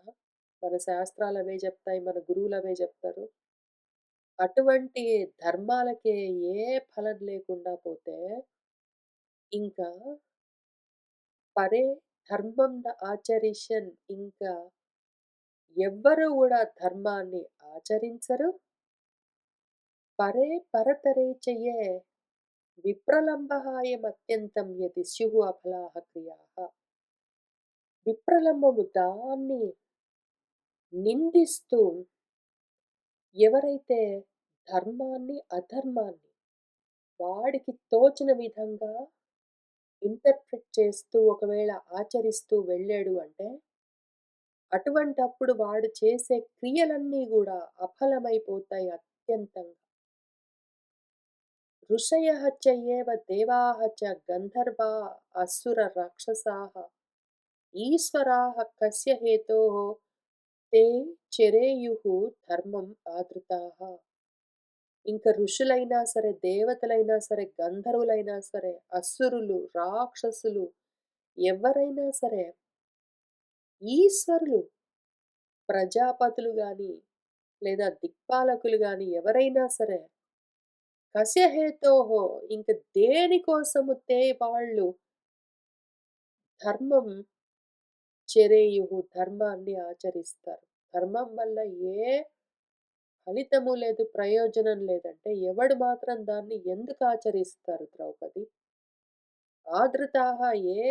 మన శాస్త్రాలు అవే జెప్తాయి. మన గురువులు అవే జెప్తారు. అటువంటి ధర్మాలకే ఏ ఫలం లేకుండా పోతే, ఇంకా పరే ధర్మం న ఆచరిషన్ ఇంకా ఎవ్వరు గూడా ధర్మాన్ని ఆచరించరు. పరే పరతరే చెయ్యే విప్రలంభాయమత్యంతం యది స్యుః అఫలాః క్రియాః. విప్రలంభము దాన్ని నిందిస్తూ ఎవరైతే ధర్మాన్ని, అధర్మాన్ని వాడికి తోచిన విధంగా ఇంటర్ప్రిట్ చేస్తూ ఒకవేళ ఆచరిస్తూ వెళ్ళాడు అంటే, అటువంటప్పుడు వాడు చేసే క్రియలన్నీ గూడా అఫలమైపోతాయి అత్యంతంగా. ఋషయః చ ఏవ దేవాః చ గంధర్వా అసుర రాక్షసాః ఈశ్వరాః కస్య హేతోః తే చెరేయుః ధర్మం ఆధృతాః. ఇంక ఋషులైనా సరే, దేవతలైనా సరే, గంధర్వులైనా సరే, అసురులు, రాక్షసులు ఎవరైనా సరే, ఈశ్వరులు, ప్రజాపతులు గాని, లేదా దిక్పాలకులు గాని ఎవరైనా సరే, కస్య హేతోః ఇంక దేనికోసము వాళ్ళు ధర్మం చెరేయుః ధర్మాన్ని ఆచరిస్తారు. ధర్మం వల్ల ఏ ఫలితము లేదు, ప్రయోజనం లేదంటే ఎవడు మాత్రం దాన్ని ఎందుకు ఆచరిస్తారు ద్రౌపది? ఆదృతాః ఏ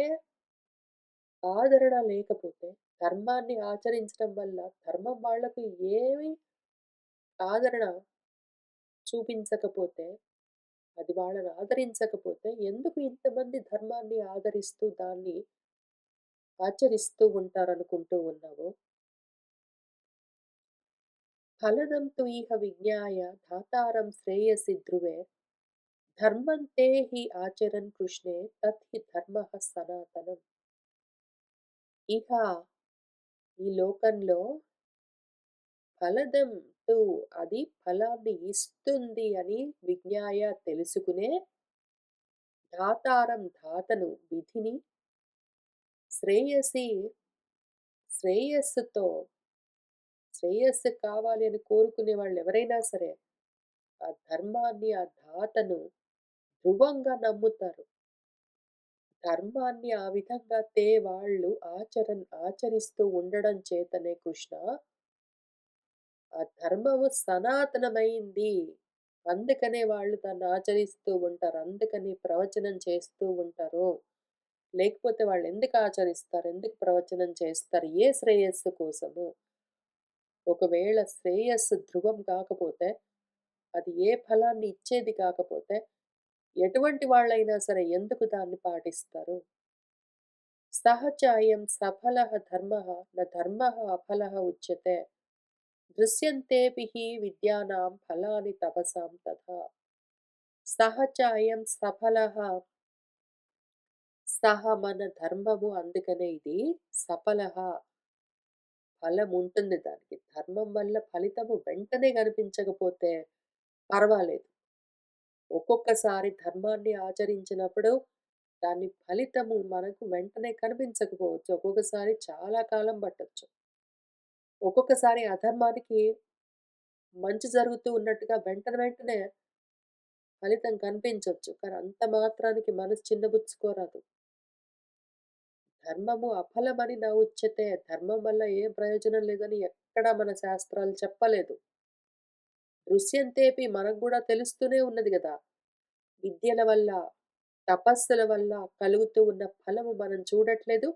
ఆదరణ లేకపోతే, ధర్మాన్ని ఆచరించడం వల్ల ధర్మం వాళ్ళకు ఏమి ఆదరణ చూపించకపోతే, అది వాళ్ళని ఆదరించకపోతే, ఎందుకు ఇంతమంది ధర్మాన్ని ఆదరిస్తూ దాన్ని ఆచరిస్తూ ఉంటారనుకుంటూ ఉన్నావు. ఫలదం తు ఇహ విజ్ఞాయ ధాతారం శ్రేయసి ధ్రువే ధర్మం తే హి ఆచరన్ కృష్ణే తత్ హి ధర్మః సనాతనం. ఇహ ఈ లోకంలో ఫలదం తు అది ఫలాన్ని ఇస్తుంది అని విజ్ఞాయ తెలుసుకునే ధాతారం ధాతను విధిని శ్రేయసి శ్రేయస్సుతో శ్రేయస్సు కావాలి అని కోరుకునే వాళ్ళు ఎవరైనా సరే ఆ ధర్మాన్ని, ఆ ధాతను ధ్రువంగా నమ్ముతారు. ధర్మాన్ని ఆ విధంగా వాళ్ళు ఆచరిస్తూ ఉండడం చేతనే కృష్ణ ఆ ధర్మము సనాతనమైంది. అందుకనే వాళ్ళు దాన్ని ఆచరిస్తూ ఉంటారు. అందుకని ప్రవచనం చేస్తూ ఉంటారు. లేకపోతే వాళ్ళెందుకు ఆచరిస్తారు? ఎందుకు ప్రవచనం చేస్తారు? ఏ శ్రేయస్సు కోసము? ఒకవేళ శ్రేయస్సు ధ్రువం కాకపోతే, అది ఏ ఫలాన్ని ఇచ్చేది కాకపోతే, ఎటువంటి వాళ్ళైనా సరే ఎందుకు దాన్ని పాటిస్తారు? సహ చ అయం సఫలః ధర్మః న ధర్మః అఫలః ఉచ్యతే. దృశ్యంతేపి హి విద్యానాం ఫలాని తపసాం తథా. సహ చ అయం సఫలః సహ మన ధర్మము అందుకనే ఇది సఫలః ఫలం ఉంటుంది దానికి. ధర్మం వల్ల ఫలితము వెంటనే కనిపించకపోతే పర్వాలేదు. ఒక్కొక్కసారి ధర్మాన్ని ఆచరించినప్పుడు దాని ఫలితము మనకు వెంటనే కనిపించకపోవచ్చు. ఒక్కొక్కసారి చాలా కాలం పట్టొచ్చు. ఒక్కొక్కసారి అధర్మానికి మంచి జరుగుతూ ఉన్నట్టుగా వెంటనే ఫలితం కనిపించొచ్చు. కానీ అంత మాత్రానికి మనసు చిన్నబుచ్చుకోరాదు. ధర్మము అఫలమని నా ఉచ్యతే. ధర్మం వల్ల ఏం ప్రయోజనం లేదని ఎక్కడా మన శాస్త్రాలు చెప్పలేదు. దృశ్యంతేపి మనకు గూడా తెలుస్తూనే ఉన్నది గదా! విద్యల వల్ల, తపస్సుల వల్ల కలుగుతూ ఉన్న ఫలము మనం చూడట్లేదు.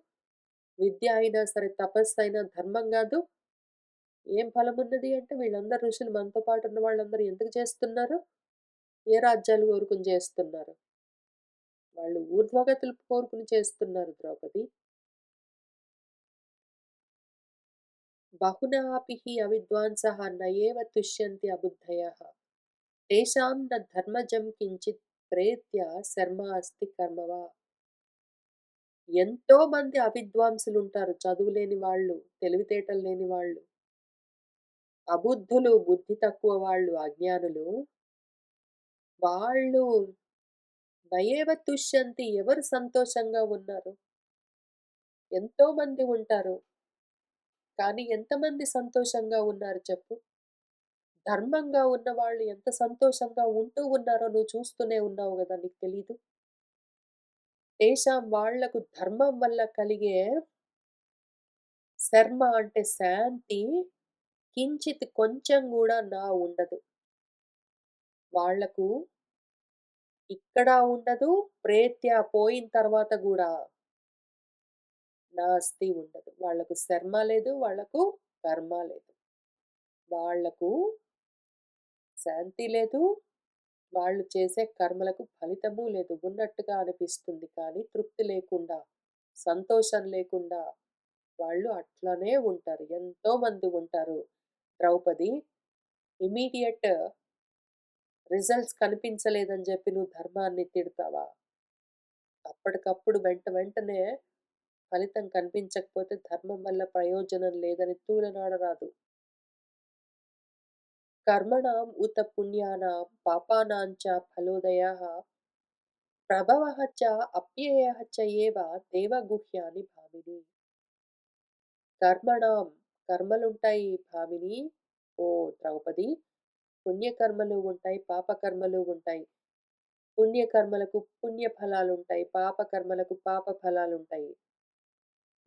విద్య అయినా సరే, తపస్సయినా ధర్మం గాదు. ఏం ఫలమున్నది అంటే వీళ్ళందరూ ఋషులు మనతో పాటు ఉన్న వాళ్ళందరూ ఎందుకు చేస్తున్నారు? ఏ రాజ్యాలు కోరుకొని చేస్తున్నారు? వాళ్ళు ఊర్ధ్వగతులు కోరుకుని చేస్తున్నారు ద్రౌపది. బహునాపి హి అవిద్వాంసః న ఏవ తుష్యంతి అబుద్ధయః. తేషాం న ధర్మజం కించిత్ ప్రేత్య శర్మ అస్తి కర్మవా. ఎంతో మంది అవిద్వాంసులుంటారు. చదువులేని వాళ్ళు, తెలివితేటలు లేని వాళ్ళు, అబుద్ధులు, బుద్ధి తక్కువ వాళ్ళు, అజ్ఞానులు. వాళ్ళు నయేవ తుష్యంతి ఎవరు సంతోషంగా ఉన్నారు? ఎంతో మంది ఉంటారు. కానీ ఎంతమంది సంతోషంగా ఉన్నారు చెప్పు? ధర్మంగా ఉన్నవాళ్ళు ఎంత సంతోషంగా ఉంటూ ఉన్నారో నువ్వు చూస్తూనే ఉన్నావు గదా! నీకు తెలీదు? తేషాం వాళ్లకు ధర్మం వల్ల కలిగే శర్మ అంటే శాంతి కించిత్ కొంచెం గూడా ఉండదు. వాళ్లకు ఇక్కడ ఉండదు. ప్రేత్య పోయిన తర్వాత గూడా నాస్తి ఉండదు. వాళ్లకు శర్మ లేదు. వాళ్లకు కర్మ లేదు. వాళ్లకు శాంతి లేదు. వాళ్ళు చేసే కర్మలకు ఫలితము లేదు. ఉన్నట్టుగా అనిపిస్తుంది కానీ తృప్తి లేకుండా, సంతోషం లేకుండా వాళ్ళు అట్లనే ఉంటారు. ఎంతో మంది ఉంటారు. ద్రౌపది ఇమ్మీడియేట్ రిజల్ట్స్ కనిపించలేదని జెప్పి నువ్వు ధర్మాన్ని తిడతావా? అప్పటికప్పుడు వెంటనే ఫలితం కనిపించకపోతే ధర్మం వల్ల ప్రయోజనం లేదని తూలనాడరాదు. కర్మణాం ఉత పుణ్యానాం పాపానాం చ ఫలోదయః ప్రభవః చ అప్యయః చ ఏవ దేవగుహ్యాని భామిని. కర్మణాం కర్మలుంటాయి భామిని ఓ ద్రౌపది. పుణ్యకర్మలు ఉంటాయి, పాపకర్మలు ఉంటాయి. పుణ్యకర్మలకు పుణ్య ఫలాలుంటాయి. పాపకర్మలకు పాప ఫలాలుంటాయి.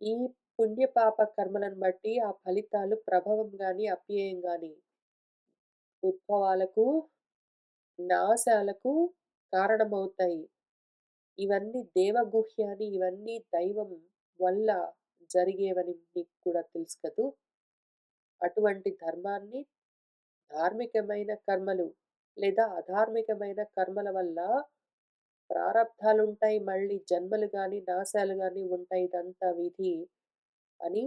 ఈ పుణ్య పాప కర్మలను బట్టి ఆ ఫలితాలు ప్రభవం గాని, అప్యయం గాని ఉద్భవాలకు, నాశాలకు కారణమవుతాయి. ఇవన్నీ దేవగుహ్యాని, ఇవన్నీ దైవం వల్ల జరిగేవని మీకు కూడా తెలుసు కదూ! అటువంటి ధర్మాన్ని ధార్మికమైన కర్మలు లేదా అధార్మికమైన కర్మల వల్ల ప్రారబ్ధాలుంటాయి. మళ్ళీ జన్మలు గాని, నాశాలు గాని ఉంటాయి. ఇదంతా విధి అని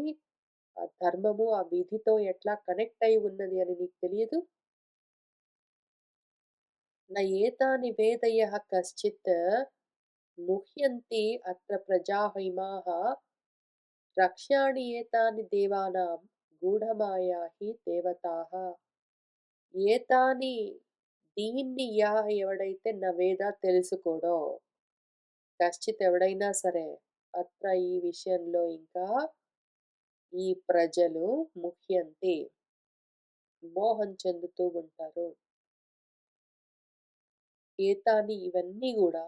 ఆ ధర్మము, ఆ విధితో ఎట్లా కనెక్ట్ అయి ఉన్నది అని నీకు తెలియదు? న ఏతాని వేదయః కశ్చిత్ ముహ్యంతి అత్ర ప్రజాః ఇమాః రక్ష్యాణి ఏతాని దేవానాం గూఢమాయా హి దేవతాః. ఏతాని దీన్ని ఎవడైతే న వేద తెలుసుకోడో, కశ్చిత్ ఎవడైనా సరే, అత్ర ఈ విషయంలో ఇంకా ఈ ప్రజలు ముహ్యంతి మోహం చెందుతూ ఉంటారు. ఏతాని ఇవన్నీ గూడా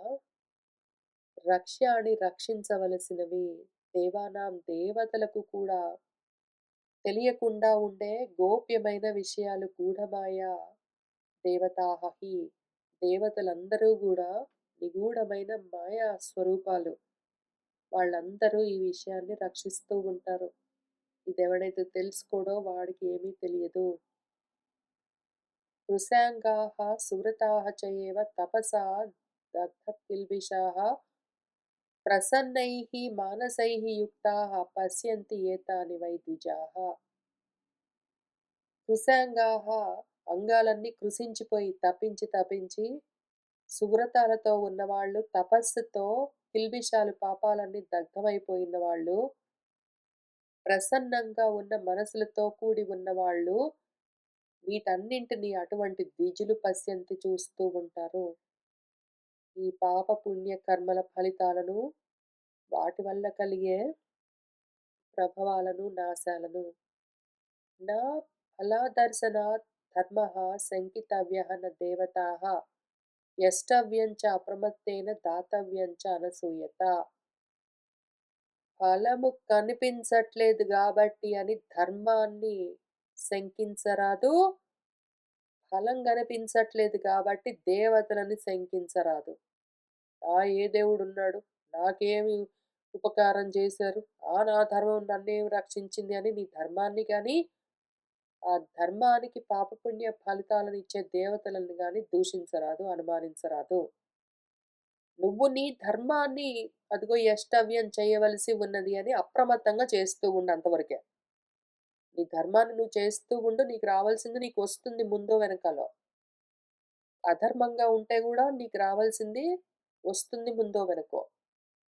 రక్ష్యాని రక్షించవలసినవి. దేవానాం దేవతలకు కూడా తెలియకుండా ఉండే గోప్యమైన విషయాలు గూఢమాయ దేవతాః హి. దేవతలందరూ గూడా నిగూఢమైన మాయా స్వరూపాలు. వాళ్ళందరూ ఈ విషయాన్ని రక్షిస్తూ ఉంటారు. ఇదెవడైతే తెలుసుకోడో వాడికి ఏమీ తెలియదు. కృశాంగాః సువ్రతాః చ ఏవ తపసా దగ్ధకిల్బిషాః ప్రసన్నైః మానసైః యుక్తాః పశ్యంతి ఏతాని వై ద్విజాః. కృశాంగాః అంగాలన్నీ కృశించిపోయి తపించి తపించి సువ్రతాలతో ఉన్నవాళ్ళు, తపస్సుతో కిల్బిషాలు పాపాలన్నీ దగ్ధమైపోయిన వాళ్ళు, ప్రసన్నంగా ఉన్న మనసులతో కూడి ఉన్నవాళ్ళు, వీటన్నింటిని అటువంటి ద్విజులు పశ్యంతి చూస్తూ ఉంటారు. ఈ పాప పుణ్య కర్మల ఫలితాలను, వాటి వల్ల కలిగే ప్రభావాలను, నాశాలను. నా ఫలాదర్శనాత్ ధర్మః శంకితవ్యః న దేవతాః యష్టవ్యం చ అప్రమత్తేన దాతవ్యం చ అనసూయత. ఫలము కనిపించట్లేదు గాబట్టి అని ధర్మాన్ని శంకించరాదు. ఫలం కనిపించట్లేదు కాబట్టి దేవతలని శంకించరాదు. ఏ దేవుడున్నాడు? నాకేమి ఉపకారం చేశారు? నా ధర్మం నన్నేమి రక్షించింది అని నీ ధర్మాన్ని గాని, ఆ ధర్మానికి పాపపుణ్య ఫలితాలనిచ్చే దేవతలను గాని దూషించరాదు, అనుమానించరాదు. నువ్వు నీ ధర్మాన్ని అదిగో యష్టవ్యం చేయవలసి ఉన్నది అని అప్రమత్తంగా చేస్తూ ఉండు అంతవరకే. నీ ధర్మాన్ని నువ్వు చేస్తూ ఉండు. నీకు రావాల్సింది నీకొస్తుంది ముందో వెనకాలో. అధర్మంగా ఉంటే గూడా నీకు రావాల్సింది వస్తుంది ముందో వెనకో.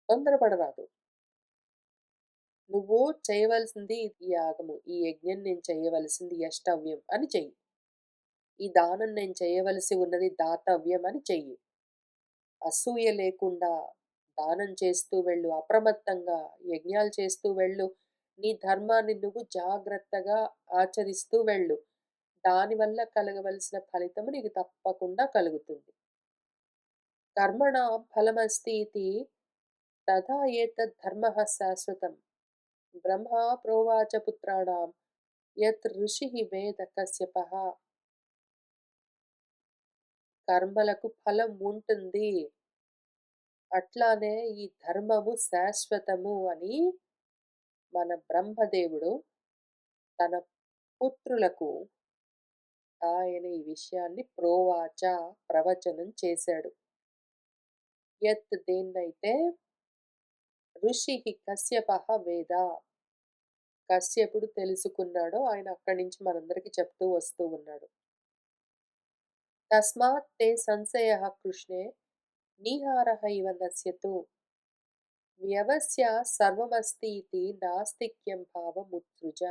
తొందరపడరాదు. నువ్వు చేయవలసింది ఈ యాగము, ఈ యజ్ఞం నేను చేయవలసింది యష్టవ్యం అని చెయ్యి. ఈ దానం నేను చేయవలసి ఉన్నది దాతవ్యం అని చెయ్యి. అసూయ లేకుండా దానం చేస్తూ వెళ్ళు. అప్రమత్తంగా యజ్ఞాలు చేస్తూ వెళ్ళు. నీ ధర్మాన్ని నువ్వు జాగ్రత్తగా ఆచరిస్తూ వెళ్ళు. దానివల్ల కలగవలసిన ఫలితము నీకు తప్పకుండా కలుగుతుంది. కర్మణాం ఫలమస్తి ఇతి తథా ఏతద్ధర్మః శాశ్వతం. బ్రహ్మా ప్రోవాచ పుత్రాణాం యత్ ఋషిః వేద కశ్యపః. కర్మలకు ఫలం ఉంటుంది. అట్లానే ఈ ధర్మము శాశ్వతము అని మన బ్రహ్మదేవుడు తన పుత్రులకు ఆయన ఈ విషయాన్ని ప్రోవాచ ప్రవచనం చేశాడు. యత్ దేన్నైతే ఋషిః కశ్యపః వేద కశ్యపుడు తెలుసుకున్నాడో ఆయన అక్కడి నుంచి మనందరికీ చెప్తూ వస్తూ ఉన్నాడు. తస్మాత్ తే సంశయః కృష్ణే నీహారః ఇవ నశ్యతు వ్యవస్య సర్వమస్తి ఇతి నాస్తిక్యం భావముత్సృజ.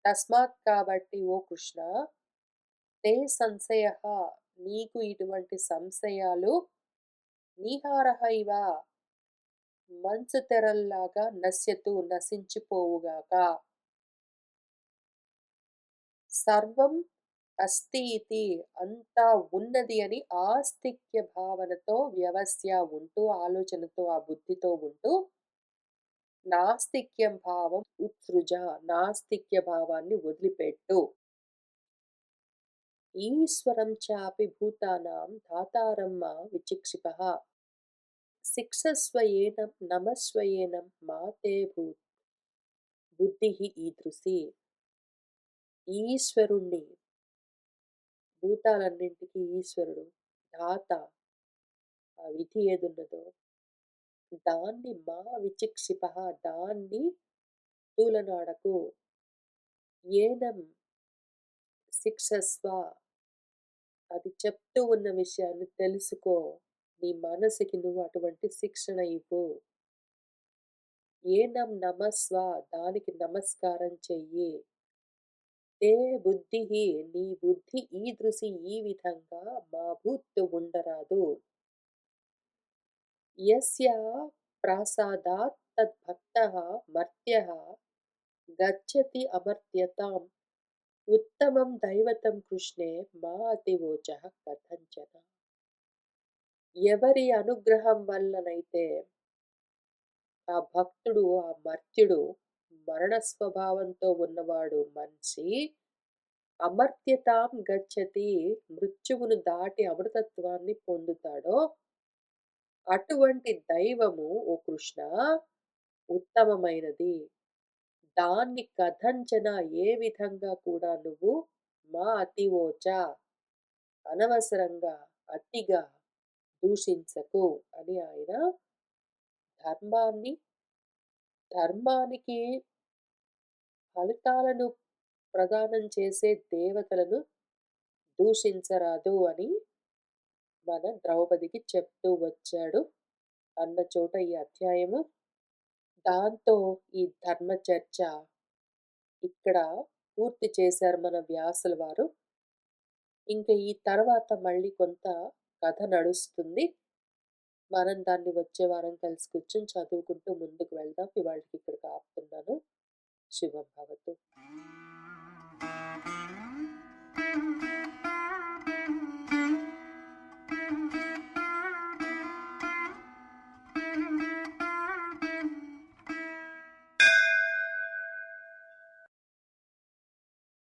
తస్మాత్ కాబట్టి ఓ కృష్ణ, తే సంశయః నీకు ఇటువంటి సంశయాలు నీహారః ఇవ మంచు తెరల్లాగా నశ్యతు నశించిపోవుగాక. సర్వం అస్తి ఇతి అంతా ఉన్నది అని ఆస్తిక్య భావనతో వ్యవస్య ఉంటూ ఆలోచనతో ఆ బుద్ధితో ఉంటూ నాస్తిక్యం భావం ఉత్సృజ నాస్తిక్య భావాన్ని వదిలిపెట్టు. ఈశ్వరం చాపి భూతానాం ధాతారం మా విచిక్షిపః. శిక్షస్వయేనం నమస్వయేనం మాతే బుద్ధి ఈదృశి. ఈశ్వరుణ్ణి, భూతాలన్నింటికి ఈశ్వరుడు, దాత, ఆ విధి ఏదున్నదో దాన్ని మా విచిక్షిపః, దాన్ని తూలనాడకు. ఏనం శిక్షస్వ, అది చెప్తూ ఉన్న విషయాన్ని తెలుసుకో. నీ మనసుకి నువ్వు అటువంటి శిక్షణ ఇవ్వు. ఏనం నమస్వ, దానికి నమస్కారం చెయ్యి. తే బుద్ధిహి, నీ బుద్ధి ఈదృశి, ఈ విధంగా మా భూత్ ఉండరాదు. యస్య ప్రాసాదాత్ తద్భక్తః మర్త్యః గచ్చతి అమర్త్యతాం. ఉత్తమం దైవతం కృష్ణే మా అతివోచః కథంచన. ఎవరి అనుగ్రహం వల్లనైతే ఆ భక్తుడు, ఆ మర్త్యుడు, మరణ స్వభావంతో ఉన్నవాడు మనిషి అమర్త్యతాం గచ్చతి, మృత్యువును దాటి అమృతత్వాన్ని పొందుతాడో అటువంటి దైవము ఓ కృష్ణ ఉత్తమమైనది. దాన్ని కథంచన, ఏ విధంగా కూడా నువ్వు మా అతివోచ, అనవసరంగా అతిగా దూషించకు అని ఆయన ధర్మాన్ని, ధర్మానికి ఫలితాలను ప్రదానం చేసే దేవతలను దూషించరాదు అని మన ద్రౌపదికి చెప్తూ వచ్చాడు అన్న చోట ఈ అధ్యాయము. దాంతో ఈ ధర్మ చర్చ ఇక్కడ పూర్తి చేశారు మన వ్యాసుల వారు. ఇంకా ఈ తర్వాత మళ్ళీ కొంత కథ నడుస్తుంది. మనం దాన్ని వచ్చే వారం కలిసి కూర్చొని చదువుకుంటూ ముందుకు వెళ్దాం. ఇవాళకి ఇక్కడికి ఆపుతున్నాను. శుభం భవతు.